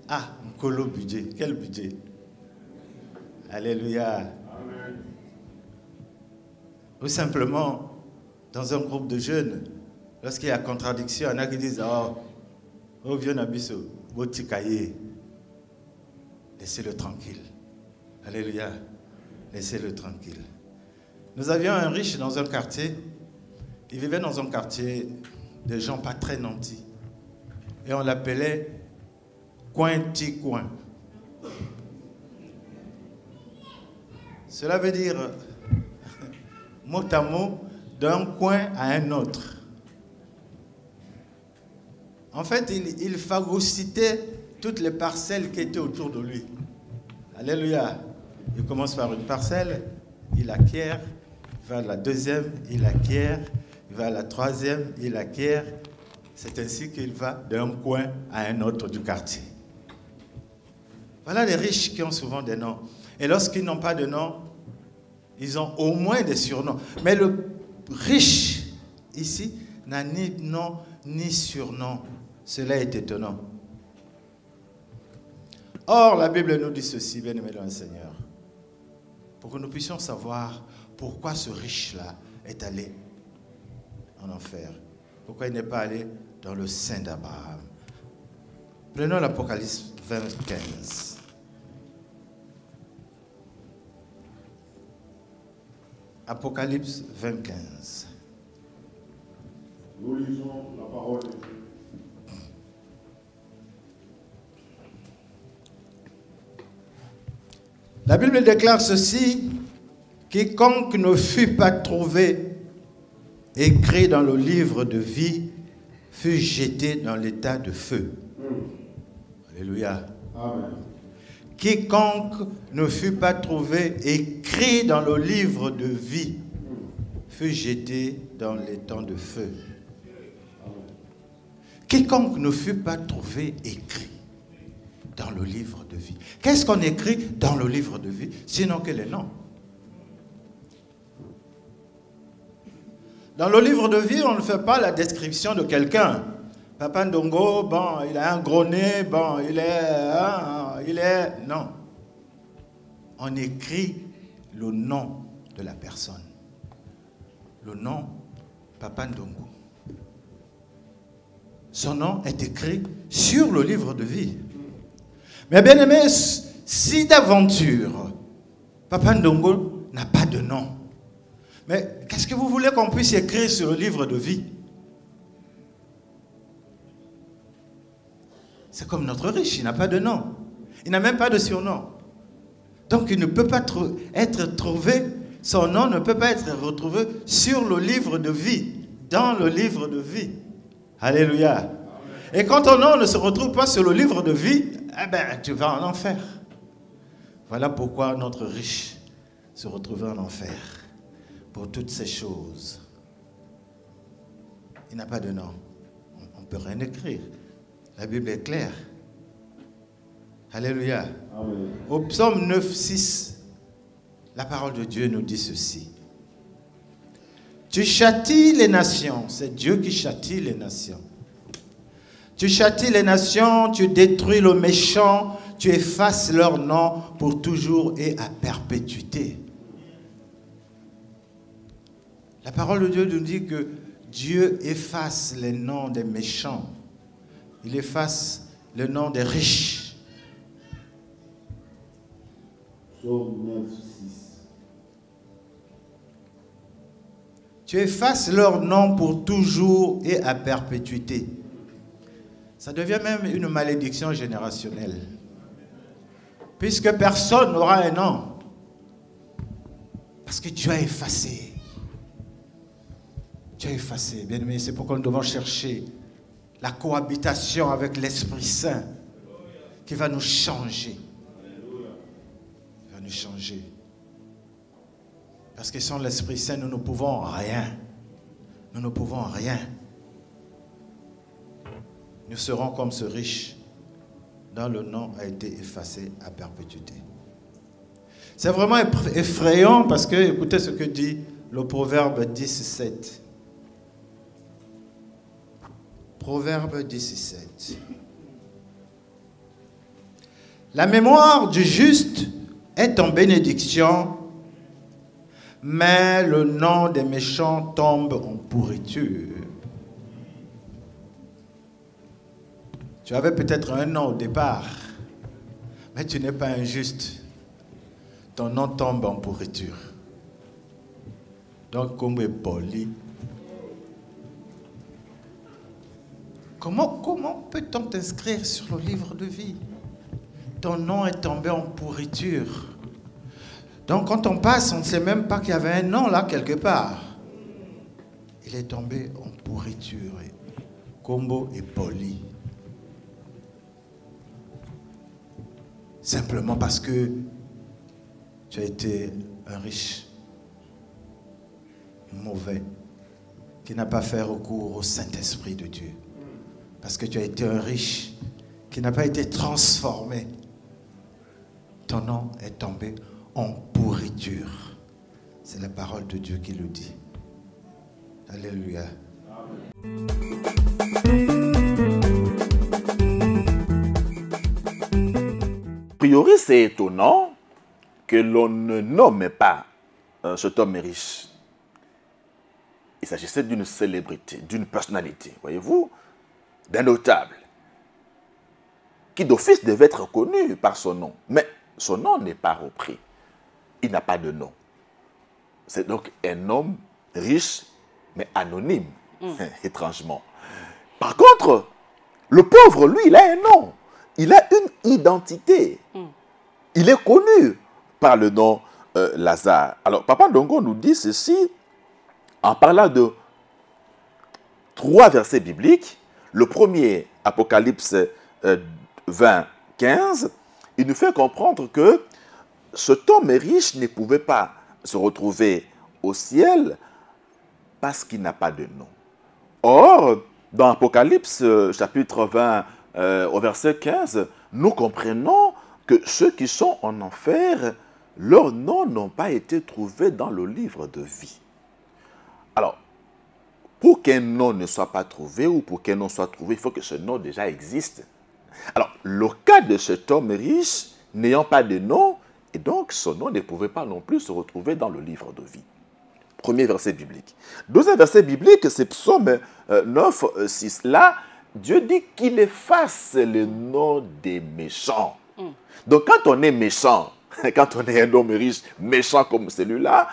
Ah, un colo budget. Quel budget? Alléluia. Amen. Ou simplement, dans un groupe de jeunes, lorsqu'il y a contradiction, il y en a qui disent oh vieux Nabiso, Botikaye, laissez-le tranquille. Alléluia, laissez-le tranquille. Nous avions un riche dans un quartier, il vivait dans un quartier de gens pas très nantis. Et on l'appelait Coin-ti-coin. Cela veut dire mot à mot, d'un coin à un autre. En fait, il phagocytait toutes les parcelles qui étaient autour de lui. Alléluia. Il commence par une parcelle, il acquiert, il va à la deuxième, il acquiert, il va à la troisième, il acquiert. C'est ainsi qu'il va d'un coin à un autre du quartier. Voilà les riches qui ont souvent des noms. Et lorsqu'ils n'ont pas de nom, ils ont au moins des surnoms. Mais le riche, ici, n'a ni nom ni surnom. Cela est étonnant. Or, la Bible nous dit ceci, bien-aimés dans le Seigneur, pour que nous puissions savoir pourquoi ce riche-là est allé en enfer. Pourquoi il n'est pas allé dans le sein d'Abraham. Prenons l'Apocalypse 25. Apocalypse 25. Nous lisons la parole de Dieu. La Bible déclare ceci: quiconque ne fut pas trouvé écrit dans le livre de vie fut jeté dans l'état de feu. Alléluia. Amen. Quiconque ne fut pas trouvé écrit dans le livre de vie fut jeté dans l'étang de feu. Quiconque ne fut pas trouvé écrit dans le livre de vie. Qu'est-ce qu'on écrit dans le livre de vie, sinon que les noms? Dans le livre de vie, on ne fait pas la description de quelqu'un. Papa Ndongo, bon, il a un gros nez, bon, il est... Non. On écrit le nom de la personne. Le nom, Papa Ndongo. Son nom est écrit sur le livre de vie. Mais bien aimé, si d'aventure, Papa Ndongo n'a pas de nom, mais qu'est-ce que vous voulez qu'on puisse écrire sur le livre de vie? C'est comme notre riche, il n'a pas de nom. Il n'a même pas de surnom. Donc il ne peut pas être trouvé, son nom ne peut pas être retrouvé sur le livre de vie, dans le livre de vie. Alléluia. Amen. Et quand ton nom ne se retrouve pas sur le livre de vie, eh ben, tu vas en enfer. Voilà pourquoi notre riche se retrouvait en enfer. Pour toutes ces choses. Il n'a pas de nom. On ne peut rien écrire. La Bible est claire. Alléluia. Amen. Au psaume 9, 6, la parole de Dieu nous dit ceci. Tu châties les nations. C'est Dieu qui châtie les nations. Tu châties les nations, tu détruis le méchant, tu effaces leur nom pour toujours et à perpétuité. La parole de Dieu nous dit que Dieu efface les noms des méchants. Il efface le nom des riches. Psaume 9, 6. Tu effaces leur nom pour toujours et à perpétuité. Ça devient même une malédiction générationnelle. Puisque personne n'aura un nom. Parce que Dieu a effacé. Dieu a effacé. Bien aimé, c'est pourquoi nous devons chercher la cohabitation avec l'Esprit Saint qui va nous changer. Il va nous changer. Parce que sans l'Esprit Saint, nous ne pouvons rien. Nous ne pouvons rien. Nous serons comme ce riche dont le nom a été effacé à perpétuité. C'est vraiment effrayant parce que, écoutez ce que dit le Proverbe 10:7. Proverbe 10:7. La mémoire du juste est en bénédiction, mais le nom des méchants tombe en pourriture. Tu avais peut-être un nom au départ, mais tu n'es pas injuste. Ton nom tombe en pourriture. Donc, comme est poli. Comment peut-on t'inscrire sur le livre de vie? Ton nom est tombé en pourriture. Donc, quand on passe, on ne sait même pas qu'il y avait un nom là quelque part. Il est tombé en pourriture. Combo est poli. Simplement parce que tu as été un riche mauvais qui n'a pas fait recours au Saint-Esprit de Dieu. Parce que tu as été un riche qui n'a pas été transformé. Ton nom est tombé en pourriture. C'est la parole de Dieu qui le dit. Alléluia. A priori, c'est étonnant que l'on ne nomme pas cet homme riche. Il s'agissait d'une célébrité, d'une personnalité, voyez-vous, d'un notable, qui d'office devait être connu par son nom. Mais son nom n'est pas repris. Il n'a pas de nom. C'est donc un homme riche, mais anonyme, étrangement. Par contre, le pauvre, lui, il a un nom. Il a une identité. Il est connu par le nom Lazare. Alors, Papa Ndongo nous dit ceci en parlant de 3 versets bibliques. Le premier, Apocalypse 20, 15, il nous fait comprendre que cet homme riche ne pouvait pas se retrouver au ciel parce qu'il n'a pas de nom. Or, dans Apocalypse chapitre 20, au verset 15, nous comprenons que ceux qui sont en enfer, leurs noms n'ont pas été trouvés dans le livre de vie. Alors, pour qu'un nom ne soit pas trouvé ou pour qu'un nom soit trouvé, il faut que ce nom déjà existe. Alors, le cas de cet homme riche, n'ayant pas de nom, et donc son nom ne pouvait pas non plus se retrouver dans le livre de vie. Premier verset biblique. Deuxième verset biblique, c'est Psaume 9, 6. Là, Dieu dit qu'il efface le nom des méchants. Donc, quand on est méchant, quand on est un homme riche, méchant comme celui-là,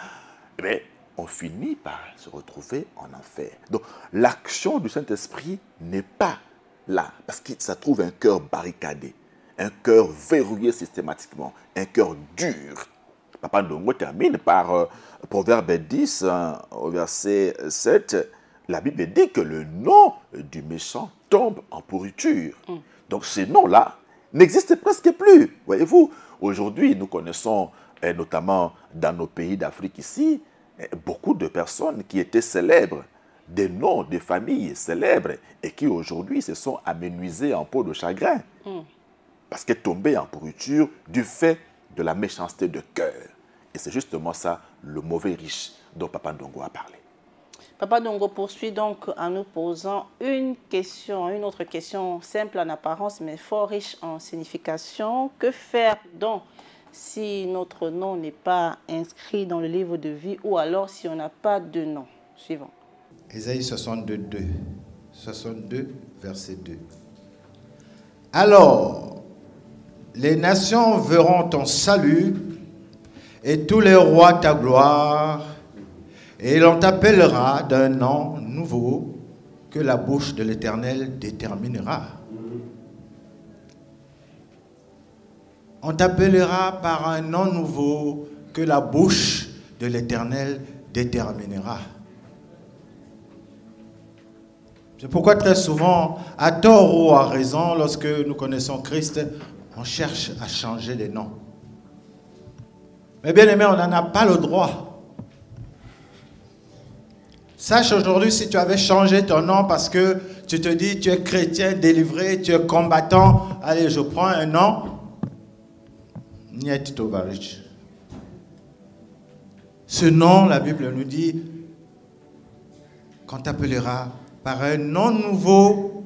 eh on finit par se retrouver en enfer. Donc, l'action du Saint-Esprit n'est pas là, parce que ça trouve un cœur barricadé, un cœur verrouillé systématiquement, un cœur dur. Papa Ndongo termine par Proverbe 10, au verset 7. La Bible dit que le nom du méchant tombe en pourriture. Donc, ce nom-là n'existe presque plus. Voyez-vous, aujourd'hui, nous connaissons, notamment dans nos pays d'Afrique ici, beaucoup de personnes qui étaient célèbres, des noms de familles célèbres et qui aujourd'hui se sont amenuisés en peau de chagrin. Parce qu'elles tombaient en pourriture du fait de la méchanceté de cœur. Et c'est justement ça, le mauvais riche dont Papa Ndongo a parlé. Papa Ndongo poursuit donc en nous posant une autre question simple en apparence, mais fort riche en signification. Que faire donc si notre nom n'est pas inscrit dans le livre de vie ou alors si on n'a pas de nom? Suivant. Ésaïe 62, 2. 62, verset 2. Alors, les nations verront ton salut et tous les rois ta gloire, et l'on t'appellera d'un nom nouveau que la bouche de l'Éternel déterminera. On t'appellera par un nom nouveau que la bouche de l'Éternel déterminera. C'est pourquoi très souvent, à tort ou à raison, lorsque nous connaissons Christ, on cherche à changer les noms. Mais bien aimé, on n'en a pas le droit. Sache aujourd'hui, si tu avais changé ton nom parce que tu te dis tu es chrétien délivré, tu es combattant, allez, je prends un nom, Niet Tovarich. Ce nom, la Bible nous dit qu'on t'appellera par un nom nouveau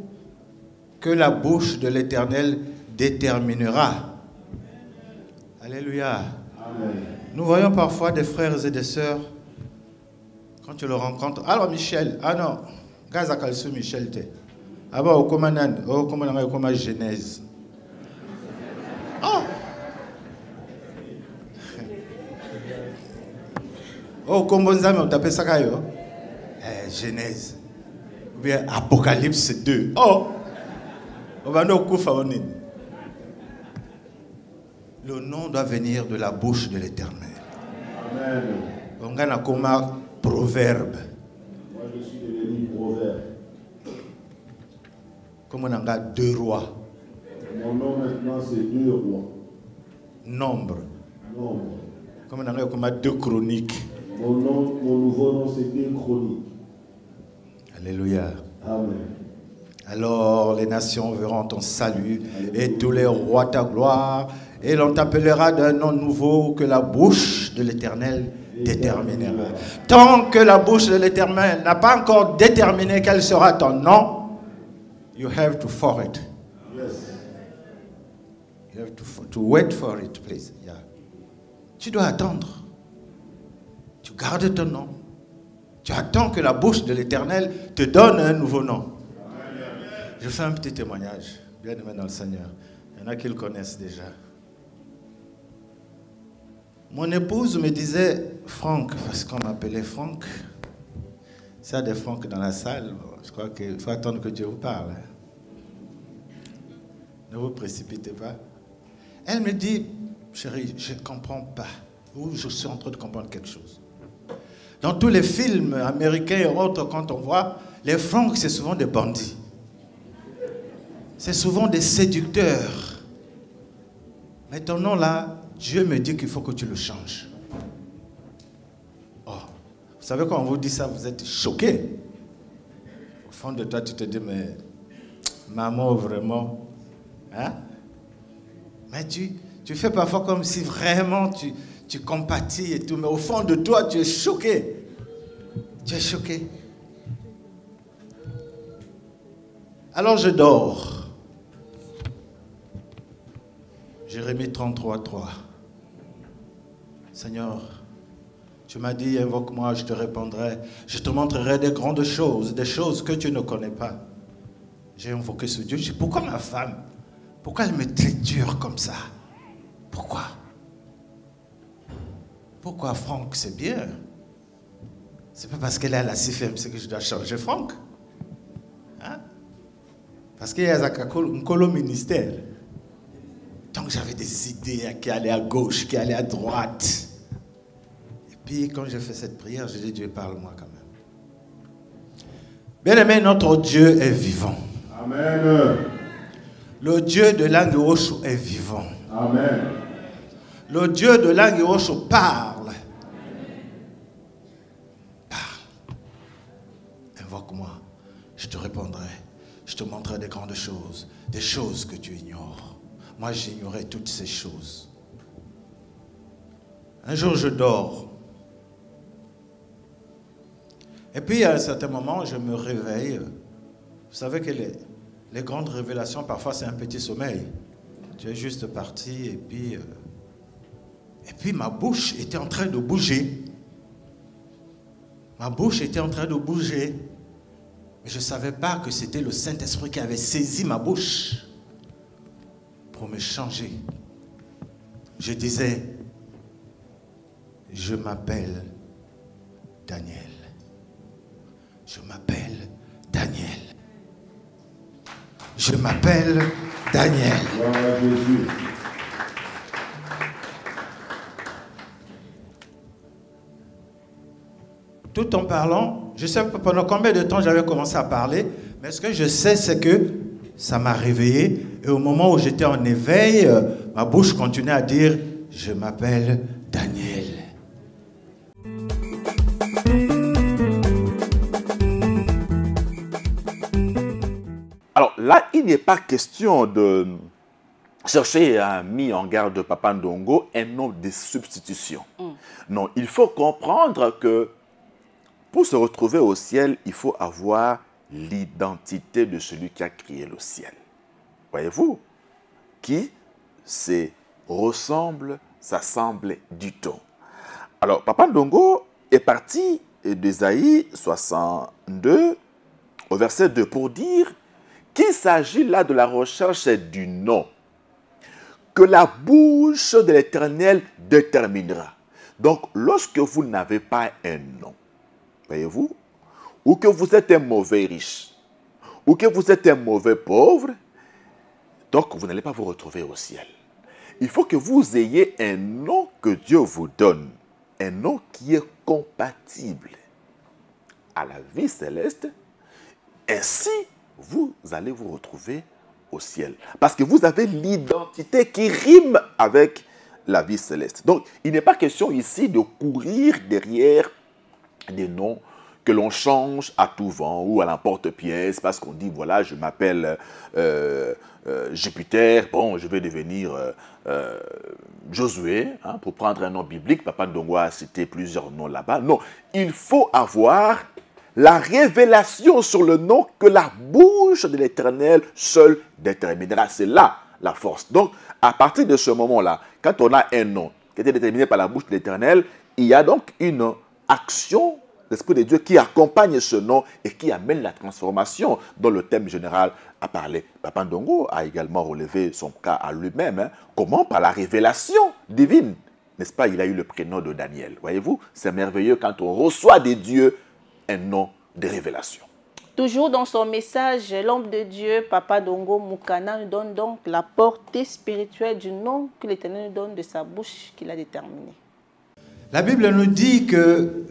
que la bouche de l'Éternel déterminera. Alléluia. Amen. Nous voyons parfois des frères et des sœurs, quand tu le rencontres, alors Michel, ah non, Gaza Kalsou Michel te. Ah bah, au commandant, comme Genèse. Oh! Oh, comme bon zame, on t'appelle ça kayo? Genèse. Ou bien Apocalypse 2. Oh! On va nous couper. Le nom doit venir de la bouche de l'Éternel. Amen. On a comme proverbe. Moi, je suis devenu proverbe. Comme on a 2 rois. Mon nom maintenant, c'est 2 rois. Nombre. Nombre. Comme on a comme 2 chroniques. Mon nouveau nom, c'est 2 chroniques. Alléluia. Amen. Alors les nations verront ton salut et tous les rois ta gloire, et l'on t'appellera d'un nom nouveau que la bouche de l'Éternel déterminera. Tant que la bouche de l'Éternel n'a pas encore déterminé quel sera ton nom, you have to for it. You have to wait for it, please. Yeah. Tu dois attendre. Tu gardes ton nom. Tu attends que la bouche de l'Éternel te donne un nouveau nom. Je fais un petit témoignage, bien aimé dans le Seigneur. Il y en a qui le connaissent déjà. Mon épouse me disait Franck, parce qu'on m'appelait Franck. S'il y a des Franck dans la salle, je crois qu'il faut attendre que Dieu vous parle. Ne vous précipitez pas. Elle me dit, chérie, je ne comprends pas. Ou je suis en train de comprendre quelque chose. Dans tous les films américains et autres, quand on voit, les Franks, c'est souvent des bandits. C'est souvent des séducteurs. Mais ton nom là, Dieu me dit qu'il faut que tu le changes. Oh, vous savez quand on vous dit ça, vous êtes choqué. Au fond de toi, tu te dis, mais maman, vraiment, hein? Mais tu fais parfois comme si vraiment tu compatis et tout, mais au fond de toi, tu es choqué. Tu es choqué. Alors je dors. Jérémie 33:3. Seigneur, tu m'as dit, invoque-moi, je te répondrai. Je te montrerai des grandes choses, des choses que tu ne connais pas. J'ai invoqué ce Dieu. Je dis, pourquoi ma femme? Pourquoi elle me triture comme ça? Pourquoi? Pourquoi Franck, c'est bien? C'est pas parce qu'elle est à la CFMC que je dois changer Franck. Hein? Parce qu'il y a un colo ministère. Donc j'avais des idées qui allaient à gauche, qui allaient à droite. Et puis quand j'ai fait cette prière, j'ai dit, Dieu, parle-moi quand même. Bien-aimé, notre Dieu est vivant. Amen. Le Dieu de Langueosho est vivant. Amen. Le Dieu de Langueosho parle. Parle. Invoque-moi, je te répondrai. Je te montrerai des grandes choses, des choses que tu ignores. Moi, j'ignorais toutes ces choses. Un jour, je dors. Et puis, à un certain moment, je me réveille. Vous savez que les grandes révélations, parfois, c'est un petit sommeil. Tu es juste parti et puis ma bouche était en train de bouger. Ma bouche était en train de bouger. Mais je ne savais pas que c'était le Saint-Esprit qui avait saisi ma bouche pour me changer. Je disais, je m'appelle Daniel. Je m'appelle Daniel. Je m'appelle Daniel. Gloire à Jésus. Tout en parlant, je ne sais pas pendant combien de temps j'avais commencé à parler, mais ce que je sais, c'est que ça m'a réveillé. Et au moment où j'étais en éveil, ma bouche continuait à dire, je m'appelle Daniel. Alors là, il n'est pas question de chercher à mis en garde de Papa Ndongo un homme de substitution. Non, il faut comprendre que pour se retrouver au ciel, il faut avoir l'identité de celui qui a créé le ciel. Voyez-vous? Qui se ressemble, s'assemble du tout. Alors, Papa Ndongo est parti d'Ésaïe 62 au verset 2 pour dire qu'il s'agit là de la recherche du nom que la bouche de l'Éternel déterminera. Donc, lorsque vous n'avez pas un nom, voyez-vous, ou que vous êtes un mauvais riche, ou que vous êtes un mauvais pauvre, donc vous n'allez pas vous retrouver au ciel. Il faut que vous ayez un nom que Dieu vous donne, un nom qui est compatible à la vie céleste. Ainsi, vous allez vous retrouver au ciel. Parce que vous avez l'identité qui rime avec la vie céleste. Donc, il n'est pas question ici de courir derrière des noms que l'on change à tout vent ou à l'emporte-pièce parce qu'on dit, voilà, je m'appelle Jupiter, bon, je vais devenir Josué, hein, pour prendre un nom biblique. Papa Ndongo a cité plusieurs noms là-bas. Non, il faut avoir la révélation sur le nom que la bouche de l'Éternel seule déterminera. C'est là la force. Donc, à partir de ce moment-là, quand on a un nom qui était déterminé par la bouche de l'Éternel, il y a donc une action de l'Esprit de Dieu qui accompagne ce nom et qui amène la transformation dont le thème général a parlé. Papa Ndongo a également relevé son cas à lui-même. Hein. Comment? Par la révélation divine. N'est-ce pas? Il a eu le prénom de Daniel. Voyez-vous, c'est merveilleux quand on reçoit des dieux un nom de révélation. Toujours dans son message, l'homme de Dieu, Papa Ndongo Moukana, nous donne donc la portée spirituelle du nom que l'Éternel nous donne de sa bouche qu'il a déterminé. La Bible nous dit que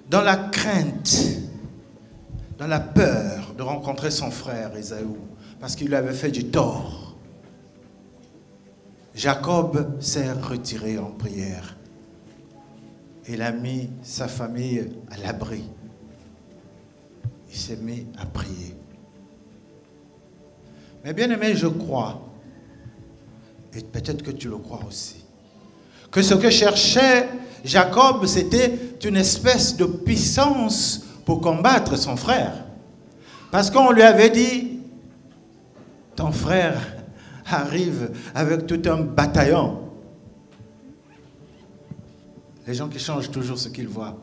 dans la crainte, dans la peur de rencontrer son frère Ésaü, parce qu'il lui avait fait du tort, Jacob s'est retiré en prière. Il a mis sa famille à l'abri. Il s'est mis à prier. Mais bien aimé, je crois, et peut-être que tu le crois aussi, que ce que cherchait Jacob, c'était une espèce de puissance pour combattre son frère. Parce qu'on lui avait dit, ton frère arrive avec tout un bataillon. Les gens qui changent toujours ce qu'ils voient.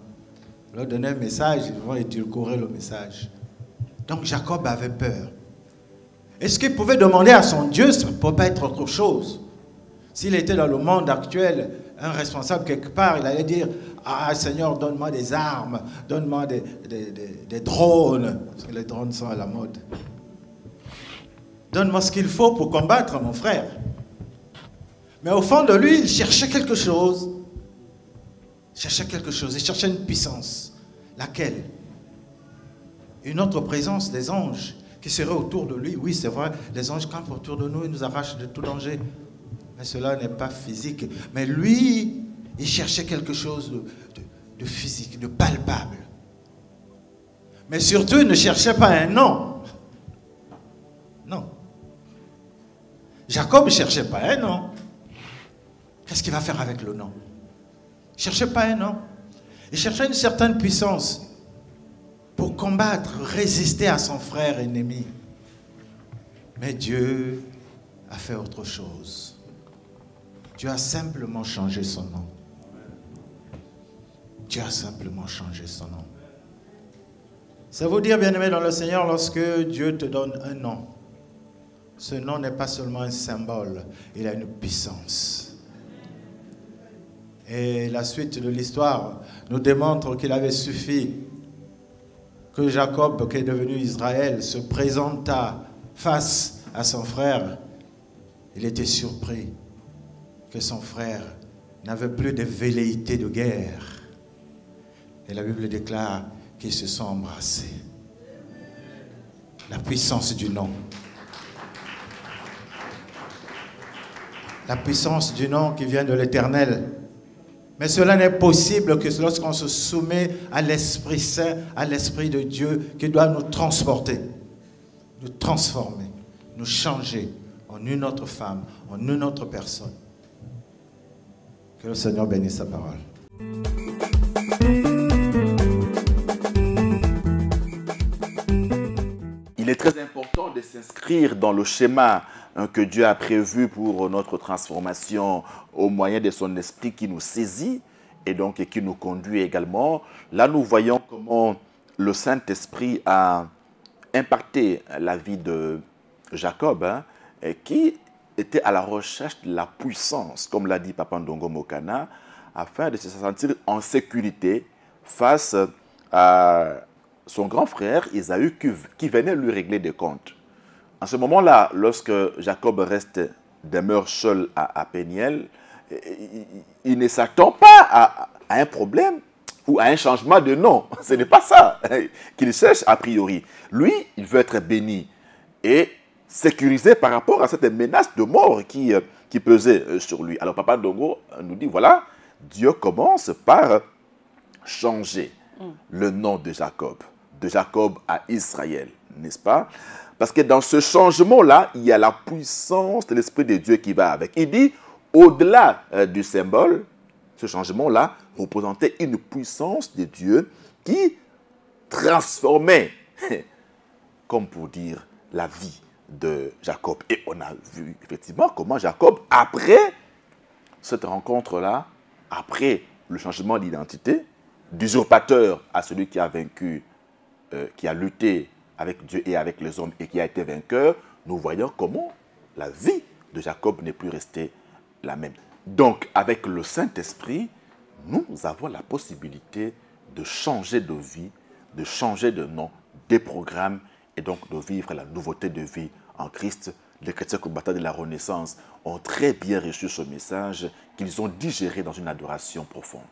Leur donner un message, ils vont édulcorer le message. Donc Jacob avait peur. Est-ce qu'il pouvait demander à son Dieu? Ça ne peut pas être autre chose. S'il était dans le monde actuel, un responsable quelque part, il allait dire, ah Seigneur, donne-moi des armes, donne-moi des drones, parce que les drones sont à la mode. Donne-moi ce qu'il faut pour combattre mon frère. Mais au fond de lui, il cherchait quelque chose. Il cherchait quelque chose, il cherchait une puissance. Laquelle? Une autre présence des anges qui serait autour de lui. Oui, c'est vrai, les anges campent autour de nous, ils nous arrachent de tout danger. Mais cela n'est pas physique. Mais lui, il cherchait quelque chose de physique, de palpable. Mais surtout, il ne cherchait pas un nom. Non. Jacob ne cherchait pas un nom. Qu'est-ce qu'il va faire avec le nom? Il ne cherchait pas un nom. Il cherchait une certaine puissance pour combattre, résister à son frère ennemi. Mais Dieu a fait autre chose. Dieu a simplement changé son nom. Dieu a simplement changé son nom. Ça veut dire, bien-aimé dans le Seigneur, lorsque Dieu te donne un nom, ce nom n'est pas seulement un symbole, il a une puissance. Et la suite de l'histoire nous démontre qu'il avait suffi que Jacob, qui est devenu Israël, se présenta face à son frère. Il était surpris que son frère n'avait plus de velléité de guerre. Et la Bible déclare qu'ils se sont embrassés. La puissance du nom. La puissance du nom qui vient de l'Éternel. Mais cela n'est possible que lorsqu'on se soumet à l'Esprit Saint, à l'Esprit de Dieu qui doit nous transporter, nous transformer, nous changer en une autre femme, en une autre personne. Que le Seigneur bénisse sa parole. Il est très important de s'inscrire dans le schéma que Dieu a prévu pour notre transformation au moyen de son esprit qui nous saisit et donc qui nous conduit également. Là, nous voyons comment le Saint-Esprit a impacté la vie de Jacob, hein, qui était à la recherche de la puissance, comme l'a dit Papa Ndongo Moukana, afin de se sentir en sécurité face à son grand frère Ésaü qui venait lui régler des comptes. En ce moment-là, lorsque Jacob demeure seul à Péniel, il ne s'attend pas à un problème ou à un changement de nom. Ce n'est pas ça qu'il cherche a priori. Lui, il veut être béni et sécurisé par rapport à cette menace de mort qui pesait sur lui. Alors Papa Ndongo nous dit, voilà, Dieu commence par changer le nom de Jacob à Israël, n'est-ce pas? Parce que dans ce changement-là, il y a la puissance de l'Esprit de Dieu qui va avec. Il dit, au-delà du symbole, ce changement-là représentait une puissance de Dieu qui transformait, comme pour dire, la vie de Jacob. Et on a vu effectivement comment Jacob, après cette rencontre-là, après le changement d'identité, d'usurpateur à celui qui a vaincu, qui a lutté avec Dieu et avec les hommes et qui a été vainqueur, nous voyons comment la vie de Jacob n'est plus restée la même. Donc, avec le Saint-Esprit, nous avons la possibilité de changer de vie, de changer de nom, des programmes et donc de vivre la nouveauté de vie en Christ. Les chrétiens combattants de la Renaissance ont très bien reçu ce message qu'ils ont digéré dans une adoration profonde.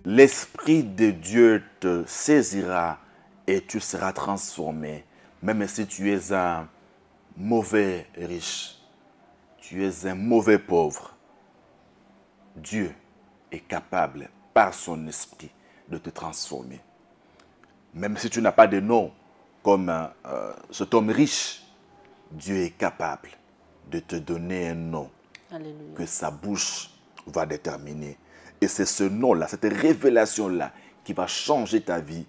L'Esprit de Dieu te saisira et tu seras transformé. Même si tu es un mauvais riche, tu es un mauvais pauvre, Dieu est capable, par son esprit, de te transformer. Même si tu n'as pas de nom comme cet homme riche, Dieu est capable de te donner un nom. Alléluia. Que sa bouche va déterminer. Et c'est ce nom-là, cette révélation-là qui va changer ta vie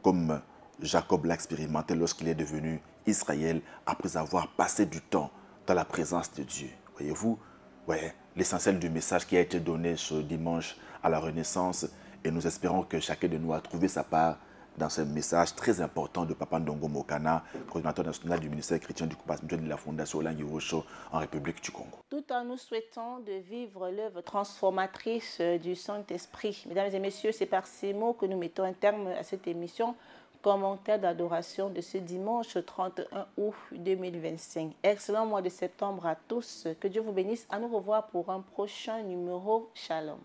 comme Jacob l'a expérimenté lorsqu'il est devenu Israël après avoir passé du temps dans la présence de Dieu. Voyez-vous, l'essentiel du message qui a été donné ce dimanche à la Renaissance, et nous espérons que chacun de nous a trouvé sa part dans ce message très important de Papa Ndongo Mokana, coordinateur national du ministère chrétien du Coupas de la Fondation Olangi Osho en République du Congo. Tout en nous souhaitant de vivre l'œuvre transformatrice du Saint-Esprit. Mesdames et messieurs, c'est par ces mots que nous mettons un terme à cette émission. Commentaire d'adoration de ce dimanche 31 août 2025. Excellent mois de septembre à tous. Que Dieu vous bénisse. À nous revoir pour un prochain numéro. Shalom.